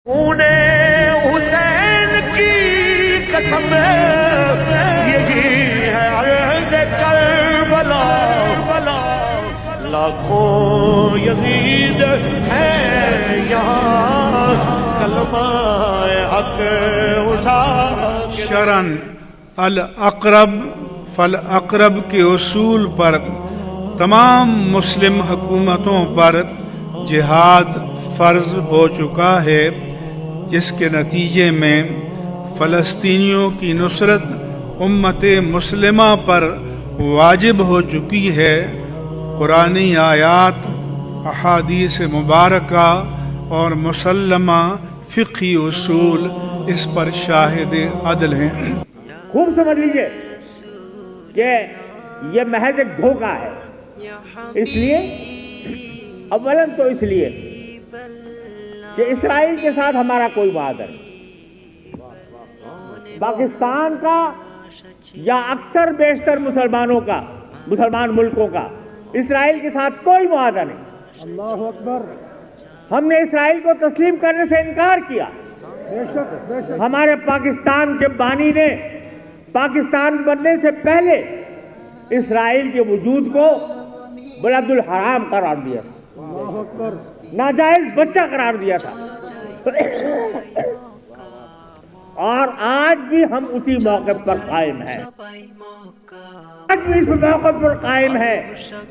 حسین کی قسم یہی ہے عرض کربلا، لاکھوں یزید ہے یہاں کلمہ حق اٹھا۔ شرعاً الاقرب فالاقرب کے اصول پر تمام مسلم حکومتوں پر جہاد فرض ہو چکا ہے، جس کے نتیجے میں فلسطینیوں کی نصرت امت مسلمہ پر واجب ہو چکی ہے۔ قرآنی آیات، احادیث مبارکہ اور مسلمہ فقہی اصول اس پر شاہد عدل ہیں۔ خوب سمجھ لیجئے کہ یہ محض ایک دھوکہ ہے، اس لیے اولاً تو اس لیے کہ اسرائیل کے ساتھ ہمارا کوئی معاہدہ نہیں، پاکستان کا یا اکثر بیشتر مسلمان ملکوں کا اسرائیل کے ساتھ کوئی معاہدہ نہیں۔ اللہ اکبر۔ ہم نے اسرائیل کو تسلیم کرنے سے انکار کیا۔ ہمارے پاکستان کے بانی نے پاکستان بننے سے پہلے اسرائیل کے وجود کو بلد الحرام قرار دیا، ناجائز بچہ قرار دیا تھا، اور آج بھی ہم اسی موقف پر قائم ہیں۔ آج بھی اس موقف پر قائم ہے۔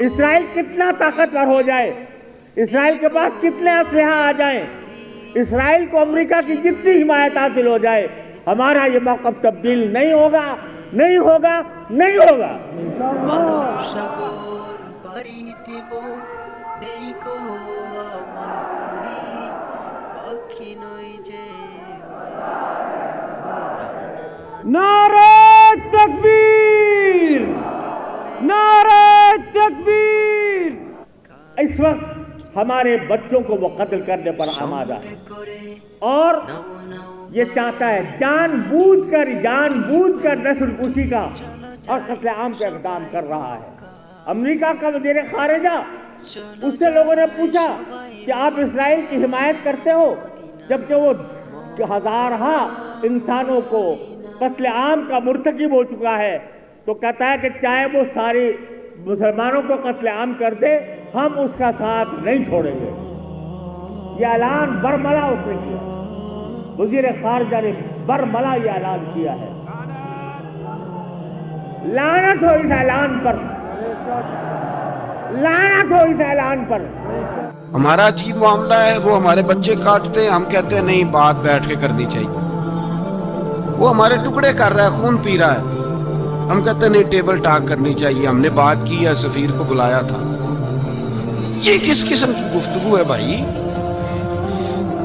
اسرائیل کتنا طاقتور ہو جائے، اسرائیل کے پاس کتنے اسلحہ آ جائیں، اسرائیل کو امریکہ کی جتنی حمایت حاصل ہو جائے، ہمارا یہ موقف تبدیل نہیں ہوگا، نہیں ہوگا، نہیں ہوگا۔ نعرہ تکبیر، نعرہ تکبیر۔ اس وقت ہمارے بچوں کو وہ قتل کرنے پر آمادہ ہے، اور یہ چاہتا ہے جان بوجھ کر نسل کشی کا اور قتل عام کا اقدام کر رہا ہے۔ امریکہ کا وزیر خارجہ، اس سے لوگوں نے پوچھا کہ آپ اسرائیل کی حمایت کرتے ہو جبکہ وہ ہزارہا انسانوں کو قتل عام کا مرتکب ہو چکا ہے، تو کہتا ہے کہ چاہے وہ ساری مسلمانوں کو قتل عام کر دے، ہم اس کا ساتھ نہیں چھوڑیں گے۔ یہ اعلان برملا اس نے کیا، وزیر خارجہ نے برملا یہ اعلان کیا ہے۔ لعنت ہو اس اعلان پر، لعنت ہو اس اعلان پر۔ ہمارا عجیب معاملہ ہے، وہ ہمارے بچے کاٹتے ہیں، ہم کہتے ہیں نہیں بات بیٹھ کے کرنی چاہیے۔ وہ ہمارے ٹکڑے کر رہا ہے، خون پی رہا ہے، ہم کہتے ہیں نہیں ٹیبل ٹاک کرنی چاہیے، ہم نے بات کی ہے، سفیر کو بلایا تھا۔ یہ کس قسم کی گفتگو ہے بھائی؟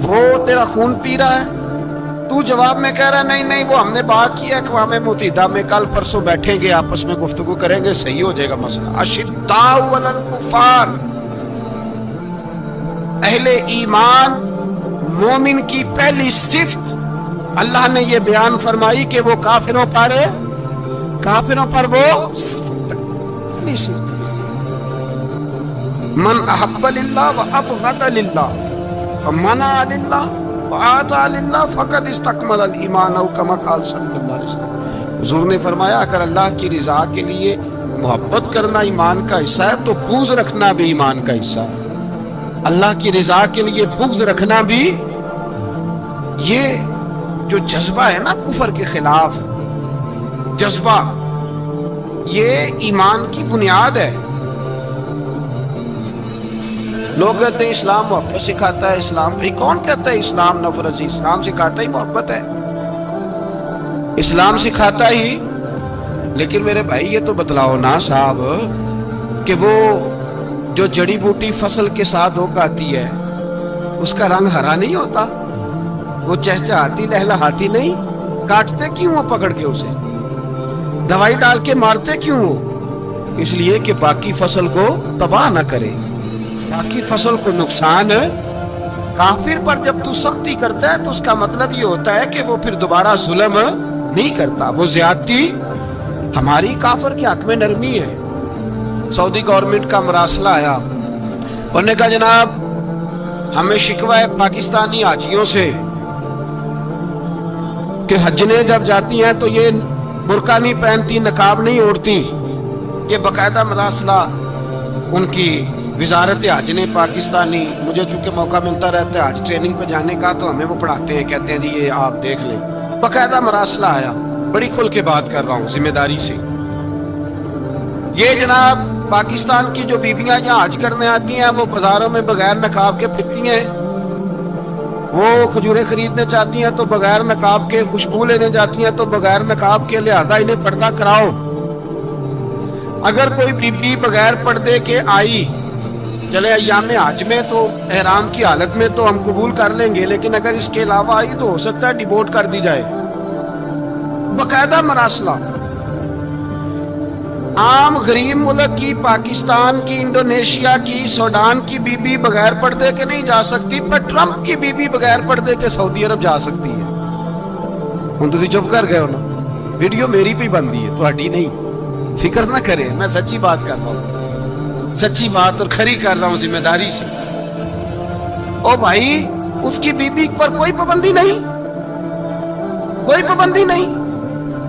وہ تیرا خون پی رہا ہے، تو جواب میں کہہ رہا ہے نہیں وہ ہم نے بات کی ہے، اقوام متحدہ میں کل پرسوں بیٹھیں گے، آپس میں گفتگو کریں گے، صحیح ہو جائے گا مسئلہ۔ اشداء علی الکفار، اہل ایمان مومن کی پہلی صفت اللہ نے یہ بیان فرمائی کہ وہ کافروں پر وہ پہلی صفت، من احب للہ و ابغض للہ ومنع للہ وآتى للہ فقد استکمل الایمان او کما قال صلی اللہ علیہ وسلم۔ حضور نے فرمایا اگر اللہ کی رضا کے لیے محبت کرنا ایمان کا حصہ ہے تو بغض رکھنا بھی ایمان کا حصہ ہے۔ اللہ کی رضا کے لیے بغض رکھنا بھی، یہ جو جذبہ ہے نا کفر کے خلاف جذبہ، یہ ایمان کی بنیاد ہے۔ لوگ کہتے ہیں اسلام محبت سکھاتا ہے، اسلام بھائی کون کہتا ہے اسلام نفرت؟ اسلام سکھاتا ہی محبت ہے، اسلام سکھاتا ہی، لیکن میرے بھائی یہ تو بتلاؤ نا صاحب کہ وہ جو جڑی بوٹی فصل کے ساتھ اگاتی ہے اس کا رنگ ہرا نہیں ہوتا، وہ چہچہاتی لہلہاتی نہیں، کاٹتے کیوں ہو پکڑ کے اسے، دوائی ڈال کے مارتے کیوں ہو؟ اس لیے کہ باقی فصل کو تباہ نہ کرے، باقی فصل کو نقصان ہے۔ کافر پر جب تو سختی کرتا ہے تو اس کا مطلب یہ ہوتا ہے کہ وہ پھر دوبارہ ظلم نہیں کرتا، وہ زیادتی۔ ہماری کافر کے حق میں نرمی ہے۔ سعودی گورنمنٹ کا مراسلہ آیا، انہوں نے کہا جناب ہمیں شکوہ ہے پاکستانی حاجیوں سے کہ हजने जब जाती हैं तो ये बुर्का नहीं पहनती, नकाब नहीं ओढ़ती। ये बाकायदा मरासला उनकी वजारत हज ने पाकिस्तानी, मुझे चूंकि मौका मिलता रहता है हज ट्रेनिंग पे जाने का, तो हमें वो पढ़ाते हैं, कहते हैं जी ये आप देख लें, बाकायदा मरासला आया। बड़ी खुल के बात कर रहा हूँ जिम्मेदारी से। ये जनाब पाकिस्तान की जो बीबियां यहाँ हज करने आती हैं वो बाजारों में बगैर नकाब के फिरती हैं, वो खजूरें खरीदने चाहती हैं तो बगैर नकाब के, खुशबू लेने जाती हैं तो बगैर नकाब के, लिहाजा इन्हें पर्दा कराओ। अगर कोई बीबी बगैर पर्दे के आई, चले अय्याम हज में तो एहराम की हालत में तो हम कबूल कर लेंगे, लेकिन अगर इसके अलावा आई तो हो सकता है डिवोर्ट कर दी जाए। बाकायदा मरासला। आम गरीब मुल्क की, पाकिस्तान की, इंडोनेशिया की, सूडान की बीबी बगैर पर्दे के नहीं जा सकती, पर ट्रंप की बीबी बगैर पर्दे के सऊदी अरब जा सकती है। हम तो चुप कर गए हो ना, वीडियो मेरी भी बनती है, तुम्हारी नहीं, फिक्र ना करे, मैं सच्ची बात कर रहा हूं, सच्ची बात और खरी कर रहा हूं जिम्मेदारी से। ओ भाई, उसकी बीबी पर कोई पाबंदी नहीं, कोई पाबंदी नहीं।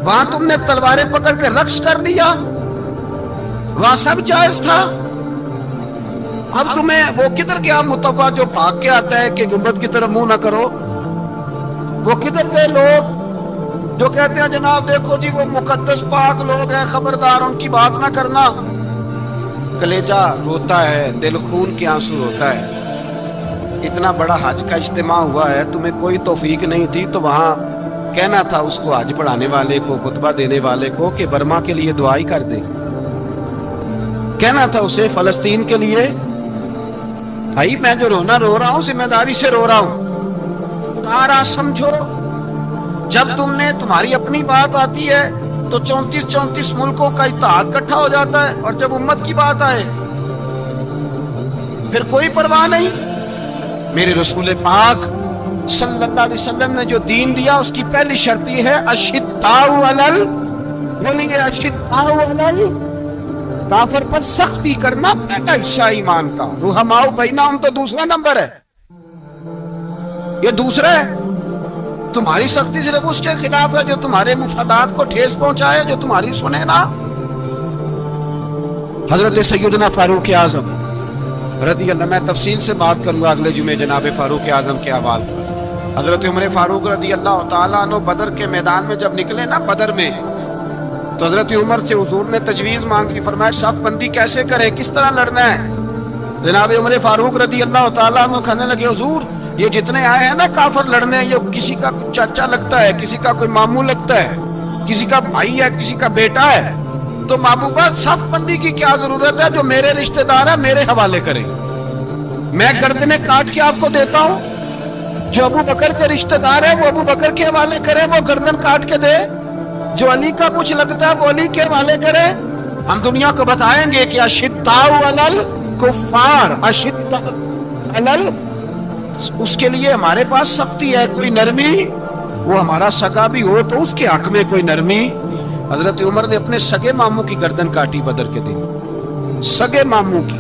वहां तुमने तलवारें पकड़ के रक्स कर दिया, वहां सब जायज था। अब तुम्हें वो किधर गया मुतवा जो भाग के आता है कि गुंबद की तरफ मुंह ना करो? वो किधर गए लोग जो कहते हैं जनाब देखो जी वो मुकद्दस पाक लोग हैं, खबरदार उनकी बात ना करना? कलेजा रोता है, दिल खून के आंसू होता है। इतना बड़ा हज का इज्तिमा हुआ है, तुम्हें कोई तौफीक नहीं थी तो वहां कहना था उसको हज पढ़ाने वाले को, खुतबा देने वाले को कि बर्मा के लिए दुआई कर दे, कहना था उसे फलस्तीन के लिए। भाई मैं जो रोना रो रहा हूं जिम्मेदारी से रो रहा हूं, खुदारा समझो। जब तुम्हारी अपनी बात आती है तो 34 मुल्कों का इत्तेहाद इकट्ठा हो जाता है, और जब उम्मत की बात आए फिर कोई परवाह नहीं। मेरे रसूल पाक सल्लल्लाहु अलैहि वसल्लम ने जो दीन दिया उसकी पहली शर्त यह है अशिद्दाउ अलल, बोलिए अशिद्दाउ अलल काफिर पर सख्ती करना पहला हिस्सा ईमान का। रुहमाउ बैनहुम तो दूसरा नंबर है, ये दूसरा है। तुम्हारी सख्ती सिर्फ उसके खिलाफ है जो तुम्हारे मुफादात को ठेस पहुंचाए, जो तुम्हारी सुने ना। हजरत सैयदना फारूक आजम रज़ी अल्लाह, मैं तफसील से बात करूंगा अगले जुमे जनाब फारूक आजम के हवाले पर। हजरत उमर फारूक रज़ी अल्लाह तआला अन्हु बदर के मैदान में जब निकले ना, बदर में, तो हजरत उमर से हुजूर ने तजवीज मांगी, फरमाया सफ बंदी कैसे करें, किस तरह लड़ना है? जनाब उमर फारूक रज़ी अल्लाह तआला अन्हु कहने लगे हुजूर ये जितने आए हैं ना काफिर लड़ने, ये किसी का चाचा लगता है, किसी का कोई मामू लगता है, किसी का भाई है, किसी का बेटा है, तो महबूबा सफ बंदी की क्या जरूरत है? जो मेरे रिश्तेदार है मेरे हवाले करें, मैं गर्दने काट के आपको देता हूं। जो अबू बकर के रिश्तेदार है वो अबू बकर के हवाले करे, वो गर्दन काट के दे। जो अली का कुछ लगता है वो अली के हवाले करे। हम दुनिया को बताएंगे कि अशिद्दाउ अलल कुफ्फार, अशिद्दाउ अलल, उसके लिए हमारे पास सख्ती है, कोई नरमी। वो हमारा सगा भी हो तो उसके हक में कोई नरमी। हजरत उमर ने अपने सगे मामू की गर्दन काटी बदर के दिन, सगे मामू की।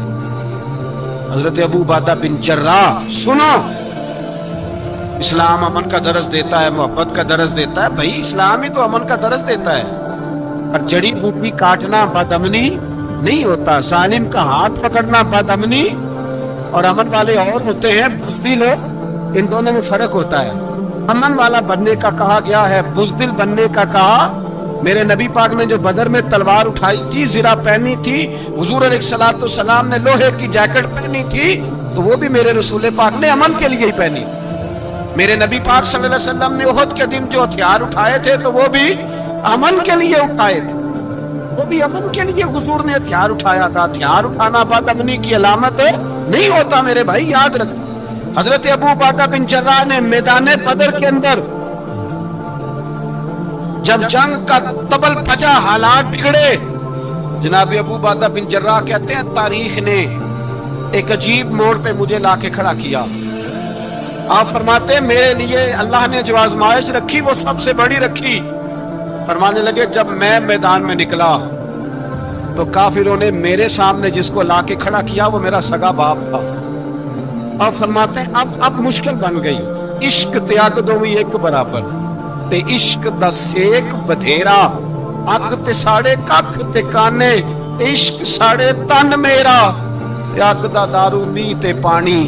हजरत अबू उबादा बिन जर्राह, सुनो, इस्लाम अमन का दरस देता है, मोहब्बत का दरस देता है। भाई इस्लाम ही तो अमन का दरस देता है, पर जड़ी बूटी काटना बदअमनी नहीं होता, जालिम का हाथ पकड़ना बदअमनी, और अमन वाले और होते हैं बुज़दिल, इन दोनों में फर्क होता है। अमन वाला बनने का कहा गया है, बुज़दिल बनने का कहा। मेरे नबी पाक ने जो बदर में तलवार उठाई थी, ज़िरा पहनी थी, हुजूर अलैहिस्सलातु वस्सलाम ने लोहे की जैकेट पहनी थी, तो वो भी मेरे रसूल पाक ने अमन के लिए ही पहनी। मेरे नबी पाक सल्लल्लाहु अलैहि वसल्लम ने उहद के दिन जो हथियार उठाए थे तो वो भी अमन के लिए उठाए थे, वो भी अमन के लिए हुजूर ने हथियार उठाया था। हथियार उठाना बदअमनी की अलामत नहीं होता मेरे भाई, याद रख। हजरत अबू उबादा बिन जर्राह ने मैदान बदर के अंदर जब जंग का तबल फजा, हालात बिगड़े, जनाब अबू उबादा बिन जर्राह कहते हैं तारीख ने एक अजीब मोड़ पे मुझे लाके खड़ा किया। आप फरमाते हैं मेरे लिए अल्लाह ने जो आजमाइश रखी वो सबसे बड़ी रखी। फरमाने लगे जब मैं मैदान में निकला तो काफिरों ने मेरे सामने जिसको लाके खड़ा किया वो मेरा सगा बाप था। और फरमाते हैं अब मुश्किल बन गई, इश्क त्याग दो भी एक बराबर। ਤੇ ਇਸ਼ਕ ਦਾ ਸੇਕ ਵਧੇਰਾ, ਅੱਗ ਤੇ ਸਾੜੇ ਕੱਖ ਤੇ ਕਾਨੇ, ਤੇ ਇਸ਼ਕ ਸਾੜੇ ਤਨ ਮੇਰਾ, ਤੇ ਅੱਗ ਦਾ ਦਾਰੂ ਨੀ ਤੇ ਪਾਣੀ,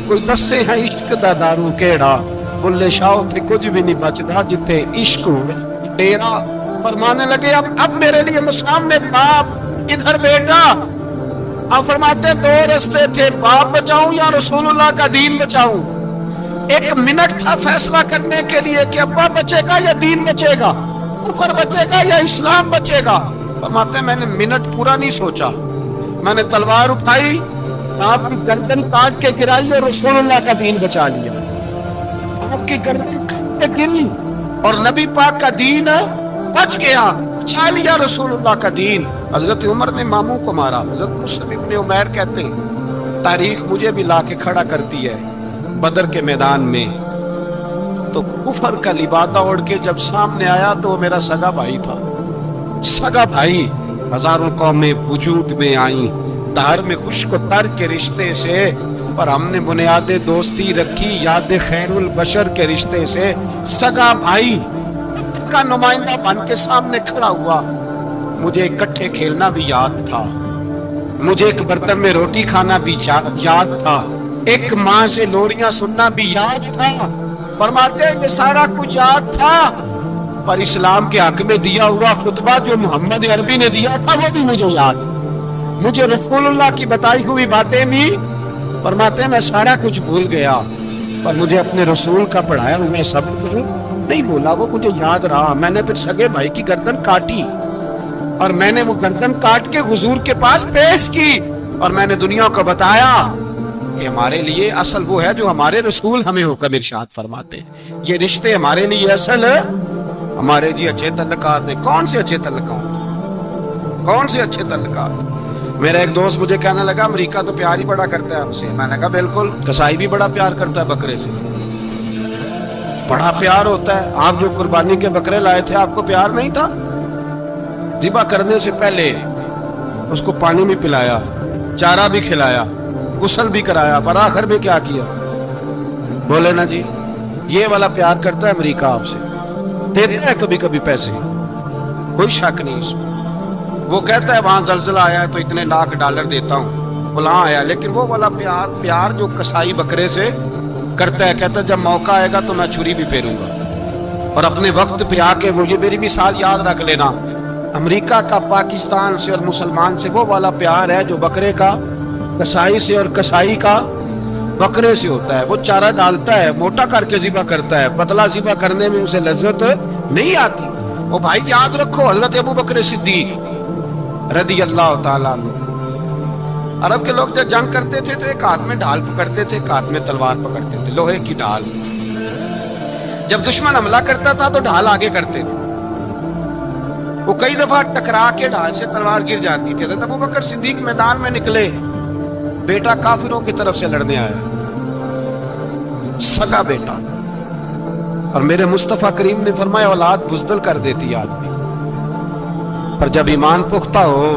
ਕੋਈ ਦੱਸੇ ਹੈ ਇਸ਼ਕ ਦਾ ਦਾਰੂ ਕਿਹੜਾ, ਬੁੱਲੇ ਸ਼ਾਹ ਤੇ ਕੁਝ भी नहीं बचता जिथे इश्क होवे डेरा। फरमाने लगे अब मेरे लिए सामने बाप, इधर बेटा। अब फरमाते दो रास्ते थे, बाप बचाऊं या रसूलुल्लाह का दीन बचाऊं। एक मिनट था फैसला करने के लिए कि अब्बा बचेगा या दीन बचेगा, कुफर बचेगा या इस्लाम बचेगा। फरमाते मैंने मिनट पूरा नहीं सोचा, मैंने तलवार उठाई, आपकी गर्दन काट के गिराई और रसूलुल्लाह का दीन बचा लिया। आपकी गर्दन काट के गिरी और नबी पाक का दीन बच गया, बचा लिया रसूलुल्लाह का दीन। हजरत उमर ने मामू को मारा। हजरत मुस्लिम इब्ने उमैर कहते हैं तारीख मुझे भी लाके खड़ा करती है बदर के मैदान में, तो कुफर का लिबादा ओढ़ के जब सामने आया तो वो मेरा सगा भाई था। सगा भाई, हजारों कौमें वजूद में आई धार में खुश्क तर के रिश्ते से, पर हमने बुनियादे दोस्ती रखी याद खैरुल बशर के रिश्ते से। सगा भाई का नुमाइंदा बन के सामने खड़ा हुआ। मुझे इकट्ठे खेलना भी याद था, मुझे एक बर्तन में रोटी खाना भी याद था, एक माँ से लोरियां सुनना भी याद था। फरमाते ये सारा कुछ याद था, पर इस्लाम के हक में दिया हुआ खुतबा जो मोहम्मद अरबी ने दिया था वो भी मुझे याद। मुझे रसूलुल्लाह की बताई हुई बातें भी, फरमाते मैं सारा कुछ भूल गया, पर मुझे अपने रसूल का पढ़ाया हुआ सब नहीं भूला, वो मुझे याद रहा। मैंने फिर सगे भाई की गर्दन काटी और मैंने वो गर्दन काट के हुजूर के पास पेश की, और मैंने दुनिया को बताया कि हमारे लिए असल वो है जो हमारे रसूल हमें हुक्म इरशाद फरमाते हैं। ये रिश्ते हमारे लिए असल है, हमारे जी अच्छे तल्लुकात हैं। कौन से अच्छे तल्लुकात, कौन से अच्छे तल्लुकात? मेरा एक दोस्त मुझे कहने लगा अमेरिका तो प्यार ही बड़ा करता है हमसे। मैंने कहा बिल्कुल, कसाई भी बड़ा प्यार करता है बकरे से, बड़ा प्यार होता है। आप जो कुर्बानी के बकरे लाए थे आपको प्यार नहीं था? ज़िबा करने से पहले उसको पानी भी पिलाया, चारा भी खिलाया, गुस्ल भी कराया, पर आखिर में क्या किया? बोले ना जी, ये वाला प्यार करता है अमेरिका आपसे, देता है कभी कभी पैसे, कोई शक नहीं इसमें। वो कहता है वहां जलजला आया है तो इतने लाख डॉलर देता हूँ, फलां आया, लेकिन वो वाला प्यार जो कसाई बकरे से करता है, कहता है जब मौका आएगा तो मैं छुरी भी फेरूंगा, और अपने वक्त पे आके वो, ये मेरी मिसाल याद रख लेना, अमेरिका का पाकिस्तान से और मुसलमान से वो वाला प्यार है जो बकरे का कसाई से और कसाई का बकरे से होता है। वो चारा डालता है, मोटा करके ज़िबा करता है, पतला ज़िबा करने में उसे लज्जत नहीं आती। वो भाई याद रखो, हज़रत अबू बकर सिद्दीक रज़ी अल्लाह ताला अन्हु, अरब के लोग जब जंग करते थे तो एक हाथ में ढाल पकड़ते थे, एक हाथ में तलवार पकड़ते थे, लोहे की ढाल। जब दुश्मन हमला करता था तो ढाल आगे करते थे, वो कई दफा टकरा के ढाल से तलवार गिर जाती थी। हज़रत अबू बकर सिद्दीक मैदान में निकले, बेटा काफिरों की तरफ से लड़ने आया, सगा बेटा, और मेरे मुस्तफा करीम ने फरमाया औलाद बुज़दिल कर देती आदमी, पर जब ईमान पुख्ता हो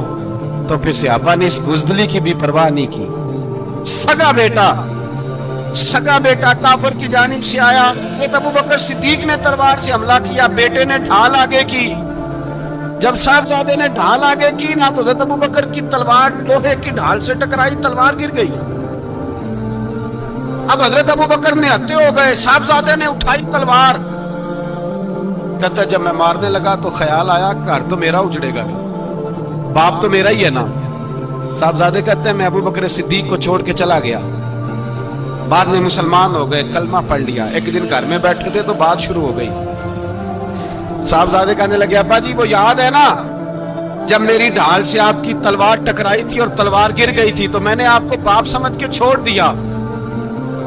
तो फिर सहाबा ने इस बुज़दिली की भी परवाह नहीं की। सगा बेटा काफिर की जानिब से आया, अबू बकर सिद्दीक ने तलवार से हमला किया, बेटे ने ढाल आगे की। जब साहबजादे ने ढाल आगे की ना तो हज़रत अबू बकर की तलवार लोहे की ढाल से टकराई, तलवार गिर गई। अब हज़रत अबू बकर ने हत्ते हो गए, साहबजादे ने उठाई तलवार, कहता जब मैं मारने लगा तो ख्याल आया घर तो मेरा उजड़ेगा नहीं, बाप तो मेरा ही है ना। साहबजादे कहते हैं मैं अबू बकर सिद्दीक को छोड़ के चला गया, बाद में मुसलमान हो गए, कलमा पढ़ लिया। एक दिन घर में बैठे थे तो बात शुरू हो गई। साहबजादे कहने लगे अब्बा जी वो याद है ना जब मेरी ढाल से आपकी तलवार टकराई थी और तलवार गिर गई थी तो मैंने आपको बाप समझ के छोड़ दिया,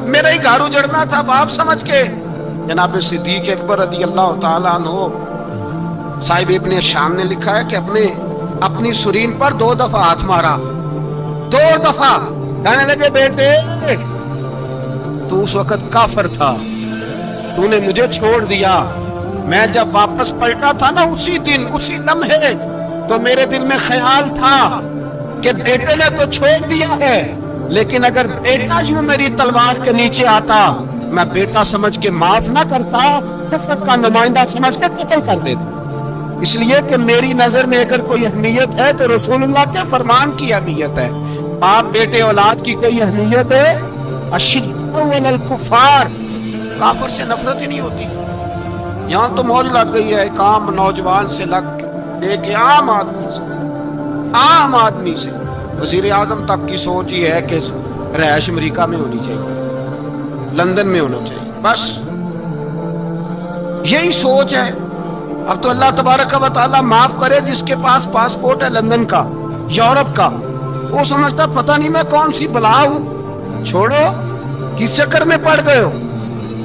मेरा ही घर उजड़ना था बाप समझ के। जनाब सिद्दीक अकबर रज़ी अल्लाह ताला अन्हु साहिब इब्ने शाम ने लिखा है कि अपनी सुरीन पर 2 दफा हाथ मारा, 2 दफा। कहने लगे बेटे तू उस वक्त काफिर था, तूने मुझे छोड़ दिया, मैं जब वापस पलटा था ना उसी दिन उसी लम्हे तो मेरे दिल में ख्याल था कि बेटे ने तो छोड़ दिया है, लेकिन अगर बेटा यूं मेरी तलवार के नीचे आता मैं बेटा समझ के माफ ना करता, नफरत का नुमाइंदा समझ के कत्ल कर देता। इसलिए कि मेरी नजर में अगर कोई अहमियत है तो रसूलुल्लाह के फरमान की अहमियत है। बाप बेटे औलाद की कोई अहमियत है? अशिद्दु अलल कुफार, काफिर से नफरत ही नहीं होती। यहाँ तो मौज लग गई है, एक आम नौजवान से लेके आम आदमी से वजीर आजम तक की सोच ही है कि रहायश अमेरिका में होनी चाहिए, लंदन में होना चाहिए, बस यही सोच है। अब तो अल्लाह तबारक व तआला माफ करे जिसके पास पासपोर्ट है लंदन का, यूरोप का, वो समझता पता नहीं मैं कौन सी बला हूं। छोड़ो, किस चक्कर में पड़ गए हो,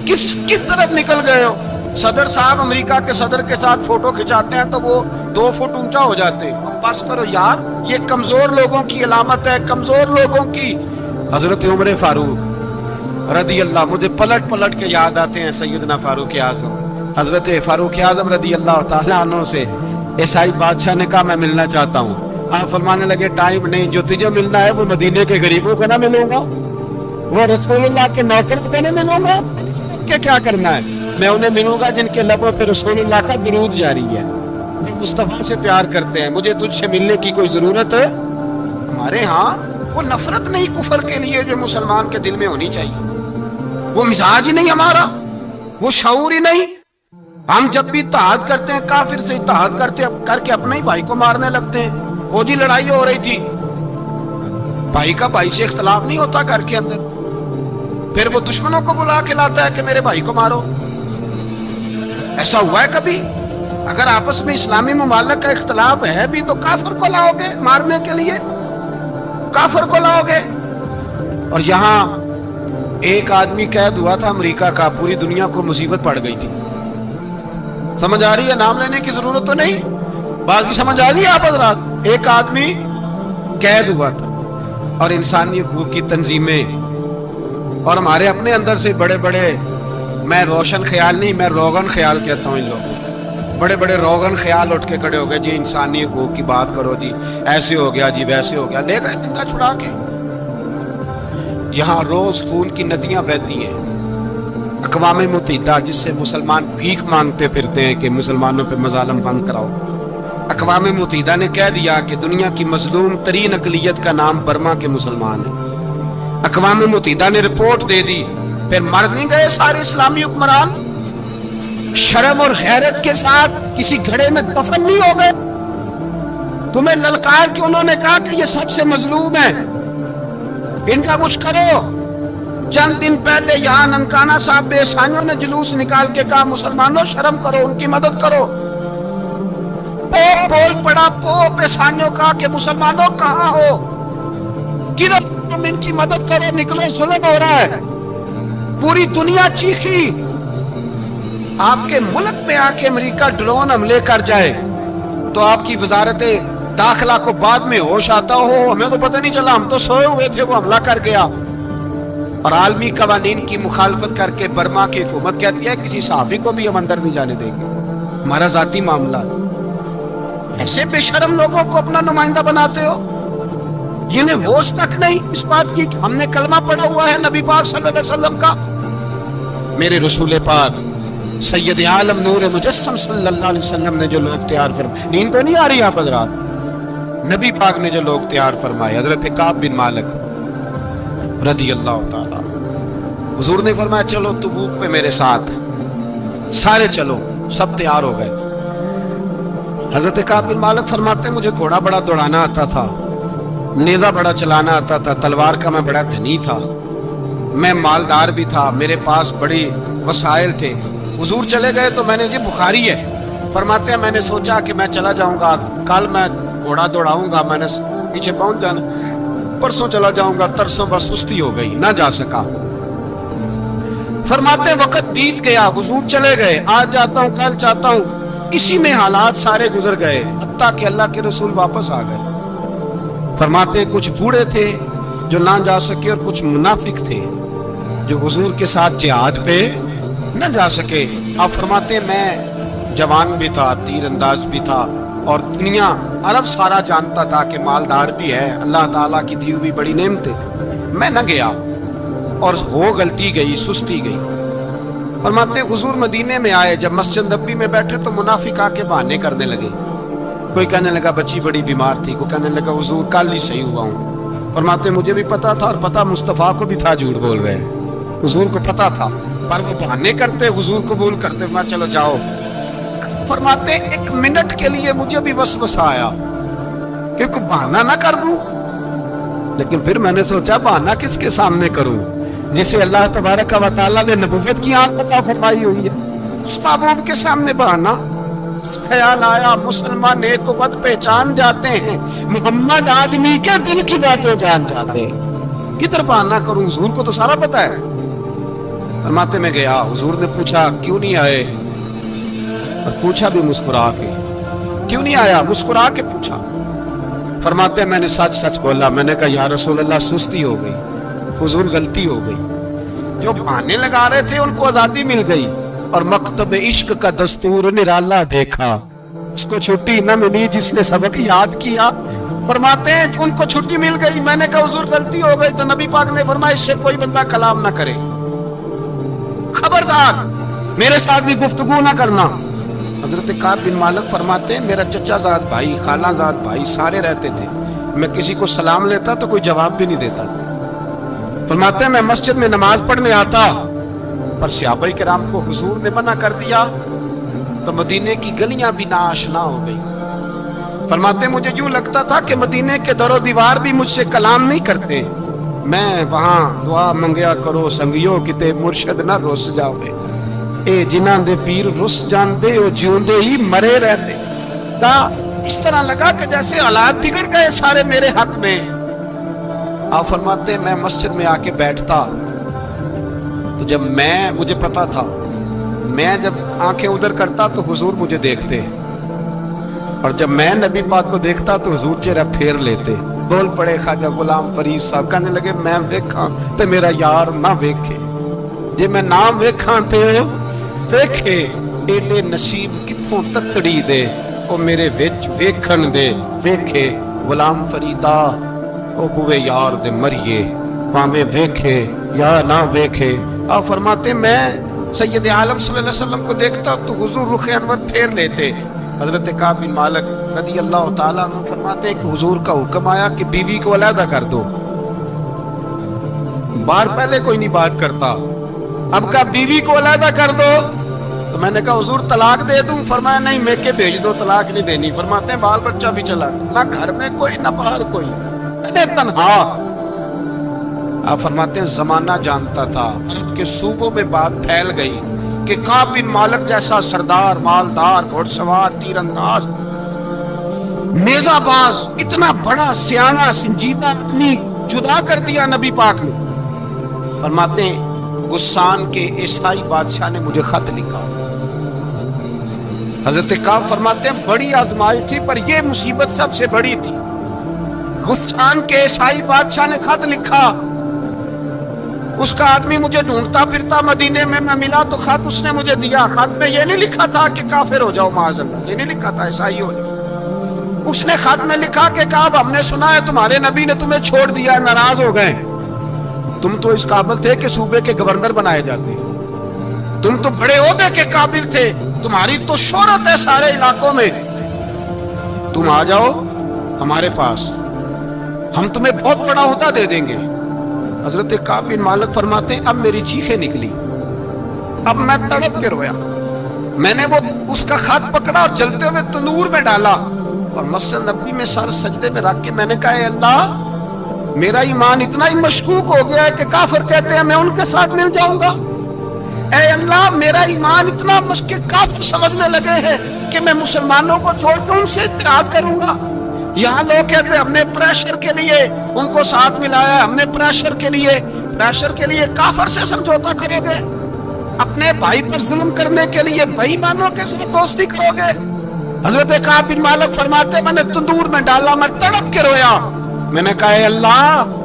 किस तरफ निकल गए हो। सदर साहब अमेरिका के सदर के साथ फोटो खिंचाते हैं तो वो 2 फुट ऊंचा हो जाते हैं। अब बस करो यार, ये कमजोर लोगों की अलामत है, कमजोर लोगों की। हजरत उमर फारूक रदी अल्लाह, मुझे पलट पलट के याद आते हैं सैयदना फारूक आजम, हजरत फारूक आजम रदी अल्लाह तआला अन्हु से ईसाई बादशाह ने कहा मैं मिलना चाहता हूँ। आप फरमाने लगे टाइम नहीं, जो तुझे मिलना है वो मदीने के गरीबों को ना मिलूंगा, वो रसूलुल्लाह के नौकर को नहीं मिलूंगा, के क्या करना है, मैं उन्हें मिलूंगा जिनके लबों पे रसूलुल्लाह का दुरूद जारी है, जो मुस्तफा से प्यार करते हैं। मुझे तुझसे मिलने की कोई जरूरत है? हमारे यहाँ वो नफरत नहीं कुफर के लिए जो मुसलमान के दिल में होनी चाहिए, वो मिजाज ही नहीं हमारा, वो शऊर ही नहीं। हम जब भी इत्तेहाद करते हैं काफिर से, इत्तेहाद करके अपने ही भाई को मारने लगते हैं। वो जी लड़ाई हो रही थी, भाई का भाई से इख्तलाफ नहीं होता घर के अंदर, फिर वो दुश्मनों को बुला के लाता है कि मेरे भाई को मारो। ऐसा हुआ है कभी? अगर आपस में इस्लामी मुमालिक का इख्तलाफ है भी तो काफिर को लाओगे मारने के लिए, काफिर को लाओगे। और यहाँ एक आदमी कैद हुआ था अमेरिका का, पूरी दुनिया को मुसीबत पड़ गई थी। समझ आ रही है? नाम लेने की जरूरत तो नहीं, बाकी समझ आ गई आप हजरात। एक आदमी कैद हुआ था और इंसानी हकूक की तंजीमें और हमारे अपने अंदर से बड़े बड़े, मैं रोशन ख्याल नहीं, मैं रोगन ख्याल कहता हूँ, इन लोग बड़े बड़े रोगन ख्याल उठ के खड़े हो गए जी, इंसानी हकूक की बात करो जी, ऐसे हो गया जी, वैसे हो गया, ले गए जिंदा छुड़ा के। यहाँ रोज खून की नदियां बहती हैं। अक़वाम मुत्तहिदा जिससे मुसलमान भीख मांगते फिरते हैं कि मुसलमानों पे मजालम बंद कराओ, अक़वाम मुत्तहिदा ने कह दिया कि दुनिया की मजलूम तरीन अक़लियत का नाम बर्मा के मुसलमान है। अक़वाम मुत्तहिदा ने रिपोर्ट दे दी, फिर मर नहीं गए सारे इस्लामी हुक्मरान? शर्म और गैरत के साथ किसी घड़े में दफन नहीं हो गए? तुम्हें ललकार के उन्होंने कहा कि ये सबसे मजलूम है, इनका कुछ करो। चंद दिन पहले यहाँ ननकाना साहब बेसानियों ने जुलूस निकाल के कहा मुसलमानों शर्म करो, उनकी मदद करो। पोप बोल पड़ा, पोप बेसानियों का कि मुसलमानों कहाँ हो, किधर, तुम इनकी मदद करो, निकलो, जुल्म हो रहा है। पूरी दुनिया चीखी। आपके मुल्क में आके अमेरिका ड्रोन हमले कर जाए तो आपकी वजारत दाखिला को बाद में होश आता हो, हमें तो पता नहीं चला, हम तो सोए हुए थे, वो हमला कर गया। और आलमी कवानीन की मुखालफत करके बर्मा की हुकूमत कहती है किसी सहाफी को भी हम अंदर नहीं जाने देंगे, हमारा जाती मामला। ऐसे बेशर्म लोगों को अपना नुमाइंदा बनाते हो, जिन्हें होश तक नहीं इस बात की कि हमने कलमा पढ़ा हुआ है नबी पाक सल्लल्लाहु अलैहि वसल्लम का। मेरे रसूल पाक सैयद आलम नूर मुजस्सम सल्लल्लाहु अलैहि वसल्लम ने जो लोग तैयार फरमाए, नींद तो नहीं आ रही आप हजरात, नबी पाक ने जो लोग तैयार फरमाए, हजरत काब बिन मालिक रदी अल्लाह ताला, हुजूर ने फरमाया चलो तबूक पे मेरे साथ, सारे चलो, सब तैयार हो गए। हजरत काब बिन मालिक फरमाते मुझे घोड़ा बड़ा दौड़ाना आता था, नेजा बड़ा चलाना आता था, तलवार का मैं बड़ा धनी था, मैं मालदार भी था, मेरे पास बड़ी वसाइल थे। हुजूर चले गए तो मैंने, ये बुखारी है, फरमाते हैं मैंने सोचा कि मैं चला जाऊंगा, कल मैं घोड़ा दौड़ाऊंगा, मैंने पीछे पहुंच जाना, परसों चला जाऊंगा, तरसों बस सुस्ती हो गई, ना जा सका। फरमाते वक्त बीत गया, हुजूर चले गए, आज जाता हूं, कल जाता हूं, इसी में हालात सारे गुजर गए, हत्ता कि अल्लाह के रसूल वापस आ गए। फरमाते कुछ बूढ़े थे जो ना जा सके और कुछ मुनाफिक थे जो हुजूर के साथ जिहाद पे न जा सके। आप फरमाते मैं जवान भी था, तीर अंदाज भी था, और दुनिया अरब सारा जानता था कि मालदार भी है, अल्लाह ताला की दी हुई बड़ी नेमत, मैं न गया। اور हो गलती गई, सुस्ती गई। फरमाते हुजूर मदीने में आए, जब मस्जिद नबी में बैठे तो मुनाफिक आके बहाने करने लगे। कोई कहने लगा बच्ची बड़ी बीमार थी, कोई कहने लगा हुजूर कल ही सही हुआ हूँ। फरमाते मुझे भी पता था और पता मुस्तफ़ा को भी था झूठ बोल रहे हैं, हुजूर को पता था, पर वो बहाने करते, हुजूर कबूल करते। मैं चलो जाओ। फरमाते एक मिनट के लिए मुझे भी वसवसा आया कि कोई बहाना ना कर दूं, लेकिन फिर मैंने सोचा बहाना किसके सामने करूं, जिसे अल्लाह तबारक व तआला ने नबूवत की आंख अता फरमाई हुई है, उस महबूब के सामने बहाना। ख्याल आया मुसलमान एक को बद पहचान जाते हैं, मोहम्मद आदमी के दिल की बातें जान जाते हैं, किधर बहाना करूं, हुजूर को तो सारा पता है। फरमाते में गया, हुजूर ने पूछा क्यों नहीं आए, और पूछा भी मुस्कुरा के, क्यों नहीं आया, मुस्कुरा के पूछा। फरमाते मैंने सच सच बोला, मैंने कहा या रसूल अल्लाह सुस्ती हो गई, हुजूर गलती हो गई। जो बहाने लगा रहे थे उनको आजादी मिल गई, और मकतब इश्क का दस्तूर निराला देखा, उसको छुट्टी न मिली जिसने सबक याद किया। फरमाते हैं उनको छुट्टी मिल गई। मैंने कहा हुजूर गलती हो गई, तो नबी पाक ने फरमाया इससे कोई बंदा कलाम ना करे, खबरदार मेरे साथ भी गुफ्तगू ना करना। हजरत काब बिन मालिक फरमाते हैं मेरा चचाजाद भाई, खालाजाद भाई सारे रहते थे, मैं किसी को सलाम लेता तो कोई जवाब भी नहीं देता। फरमाते हैं मैं मस्जिद में नमाज पढ़ने आता, पर सहाबा किराम को हुजूर ने मना कर दिया, तो मदीने की गलियां भी नाआशना हो गई। फरमाते मुझे यूं लगता था कि मदीने के दरो दीवार भी मुझसे कलाम नहीं करते। मैं वहां दुआ मंगया करो संगियो किते मुर्शद ना रुस जावे, ए जिन्हां दे पीर रुस जांदे ओ जिउंदे ही मरे रहते। ता इस तरह लगा कि जैसे हालात बिगड़ गए सारे मेरे हक में। आप फरमाते मैं मस्जिद में आके बैठता, तो जब मुझे पता था, मैं जब आंखें उधर करता तो हुजूर मुझे देखते, और जब मैं नबी पाक को देखता तो हुजूर चेहरा फेर लेते। बोल पड़े ख्वाजा गुलाम फरीद साहब, कहने लगे मैं वेखा ते मेरा यार ना वेखे, जे मैं ना वेखा ते वेखे, एडे नसीब किथों ततड़ी दे ओ मेरे विच वेखण दे वेखे। गुलाम फरीदा ओ बुए यार दे मरिए, भाਵੇਂ वेखे या ना वेखे। आप फरमाते मैं सैयद आलम सल्लल्लाहु अलैहि वसल्लम को देखता तो हुजूर रुख अनवर फेर लेते। हजरत काब बिन मालिक रज़ी अल्लाह ताला अन्हु फरमाते कि हुजूर का हुक्म आया कि बीवी को अलहदा कर दो। बार पहले कोई नहीं बात करता, अब का बीवी को अलहदा कर दो, तो मैंने कहा हुजूर तलाक दे दूं। फरमाया नहीं मेके भेज दो, तलाक नहीं देनी। फरमाते हैं बाल बच्चा भी चला, ना घर में कोई ना बाहर कोई, तन्हा। आप फरमाते हैं जमाना जानता था, अरब के सूबों में बात फैल गई कि काब बिन मालिक जैसा सरदार, मालदार, घुड़सवार, तीरंदाज, नेजाबाज, इतना बड़ा सियाना संजीदा आदमी जुदा कर दिया नबी पाक ने। फरमाते हैं गुस्सान के ईसाई बादशाह ने मुझे खत लिखा। हजरत काब फरमाते हैं बड़ी आजमाइश थी, पर यह मुसीबत सबसे बड़ी थी। गुस्सान के ईसाई बादशाह ने खत लिखा, उसका आदमी मुझे ढूंढता फिरता मदीने में मैं मिला तो खत उसने मुझे दिया। खत में ये नहीं लिखा था कि काफिर हो जाओ माज़अल्लाह, ये नहीं लिखा था ईसाई हो जाओ। उसने खत में लिखा कि काब हमने सुना है तुम्हारे नबी ने तुम्हें छोड़ दिया है, नाराज हो गए। तुम तो इस काबिल थे कि सूबे के गवर्नर बनाए जाते, तुम तो बड़े ओहदे के काबिल थे, तुम्हारी तो शोहरत है सारे इलाकों में, तुम आ जाओ हमारे पास, हम तुम्हें बहुत बड़ा ओहदा दे देंगे। हजरत काब बिन मालिक फरमाते अब मेरी चीखें निकली, अब मैं तड़प के रोया। मैंने वो उसका खत पकड़ा और जलते हुए तंदूर में डाला और मस्जिद नबी में सर सजदे में रख के मैंने कहा अल्लाह मेरा ईमान इतना ही मशकूक हो गया है कि काफिर कहते हैं मैं उनके साथ मिल जाऊंगा। ऐ अल्लाह मेरा ईमान इतना काफिर समझने लगे हैं कि मैं मुसलमानों को छोड़ के उनसे इत्तेहाद करूंगा। यहाँ लोग कहते हैं हमने प्रेशर के लिए उनको साथ मिलाया, हमने प्रेशर के लिए काफिर से समझौता करोगे, अपने भाई पर जुल्म करने के लिए बेईमानों के साथ दोस्ती करोगे। हजरत काब बिन मालिक फरमाते मैंने तंदूर में डाला, मैं तड़प के रोया। मैंने कहा अल्लाह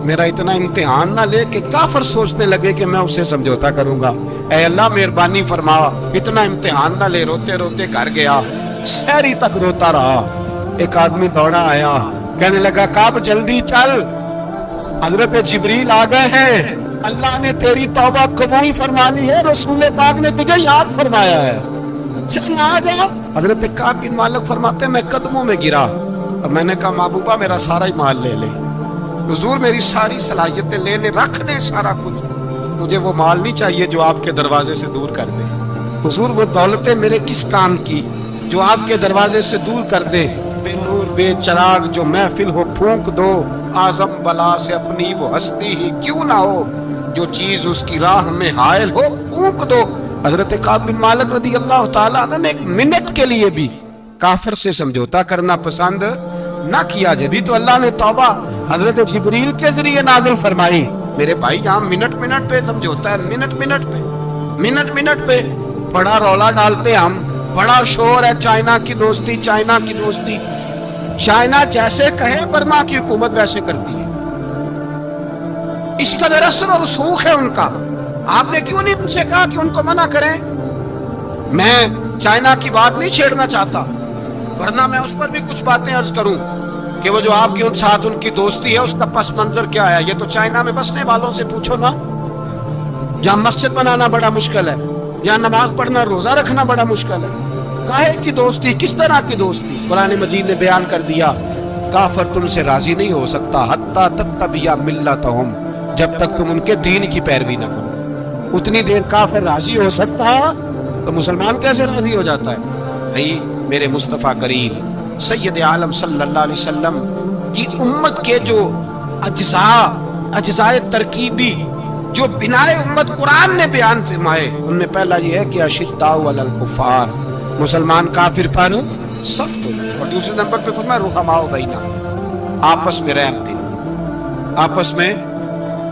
मेरा इतना इम्तिहान ना ले कि काफिर सोचने लगे कि मैं उससे समझौता करूंगा। ऐ अल्लाह मेहरबानी फरमा, इतना इम्तिहान ना ले। रोते रोते घर गया, शहरी तक रोता रहा। एक आदमी दौड़ा आया, कहने लगा काब जल्दी चल, हजरत जिब्रील आ गए हैं। अल्लाह ने तेरी तौबा कबूल फरमा ली है, रसूल पाक ने तुझे याद फरमाया है, चल आ जा। हजरत काब बिन मालिक फरमाते मैं कदमों में गिरा और मैंने कहा महबूबा मेरा सारा ही माल ले ले, हुजूर मेरी सारी सलाहियतें ले ले, रख ले सारा कुछ, मुझे वो माल नहीं चाहिए जो आपके दरवाजे से दूर कर दे। हुजूर वो दौलतें मेरे किस काम की जो आपके दरवाजे से दूर कर दे। बेनूर बेचराग जो महफिल हो फूंक दो, आजम बला से अपनी वो हस्ती ही क्यों ना हो, जो चीज उसकी राह में हायल हो फूंक दो। हजरत काब बिन मालिक रदी अल्लाह तआला अन्हु ने एक मिनट के लिए भी काफिर से समझौता करना पसंद ना किया। जब तो अल्लाह ने तौबा हजरत जिब्रील के जरिए नाजिल फरमाई। मेरे भाई यहाँ मिनट मिनट पे समझौता है, मिनट मिनट पे बड़ा रौला डालते हम, बड़ा शोर है चाइना की दोस्ती, चाइना की दोस्ती। चाइना जैसे कहे बर्मा की हुकूमत वैसे करती है, इसका असर और सूख है उनका। आपने क्यों नहीं उनसे कहा कि उनको मना करें? मैं चाइना की बात नहीं छेड़ना चाहता, वरना मैं उस पर भी कुछ बातें अर्ज करूं कि वो जो आपके उन साथ उनकी दोस्ती है उसका पस मंजर क्या है। ये तो चाइना में बसने वालों से पूछो ना, जहां मस्जिद बनाना बड़ा मुश्किल है, जहां नमाज पढ़ना रोजा रखना बड़ा मुश्किल है, काहे की दोस्ती, किस तरह की दोस्ती? कुरान मजीद ने बयान कर दिया काफिर तुमसे राजी नहीं हो सकता हत्ता तत्तबिया मिल्लतहुम, जब तक तुम उनके दीन की पैरवी न करो। उतनी देर काफिर राजी हो सकता तो मुसलमान कैसे राजी हो जाता है? भाई मेरे मुस्तफ़ा करीम सैयद आलम सल्लल्लाहु अलैहि वसल्लम की उम्मत के जो अज्जाए तरकीबी जो बिनाए उम्मत कुरान ने बयान फरमाए, उनमें पहला ये है कि अशिद्दाउ अलल कुफार, मुसलमान काफिर पर सख्त हो, और दूसरे नंबर पे फरमाया रुहमाओ बैना, आपस में रहम दिल। आपस में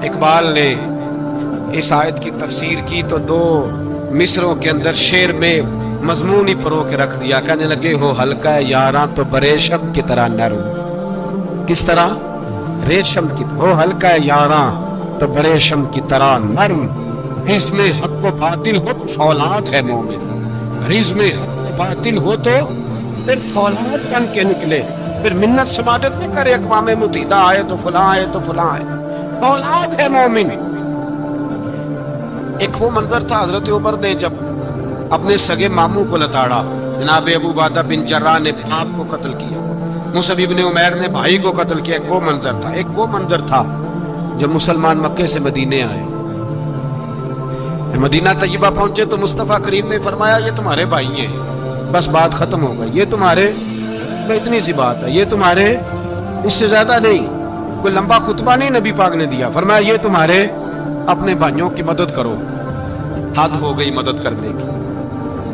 इकबाल ने इस आयत की तफसीर की तो दो मिसरों के अंदर शेर में मजमून ही परो के रख दिया। कहने लगे हो हल्का यारा तो बरेशम की तरह नरम, किस तरह? रेशम की, हो हल्का यारा तो बरेशम की तरह नरम, इसमें हक को बातिल हो तो फौलाद है मोमिन, रिज़ में हक को बातिल हो तो फिर फौलाद बन के निकले, फिर मिन्नत समाजत में करे अक़वाम मुतीदा आए तो फलां आए तो फलां आए, फौलाद है मोमिन। एक वो मंजर था हजरत उमर ने जब अपने सगे मामू को लताड़ा, जनाब अबू उबादा बिन जर्राह ने बाप को कत्ल किया, मुसअब इब्न उमैर ने भाई को कत्ल किया। एक वो मंजर था। एक वो मंजर था जब मुसलमान मक्के से मदीने आए, मदीना तैयबा पहुंचे तो मुस्तफ़ा करीम ने फरमाया ये तुम्हारे भाई हैं, बस बात खत्म हो गई, ये तुम्हारे, इतनी सी बात है, ये तुम्हारे, इससे ज्यादा नहीं। कोई लंबा खुतबा नहीं नबी पाक ने दिया, फरमाया ये तुम्हारे, अपने भाइयों की मदद करो। हद हो गई मदद करने की।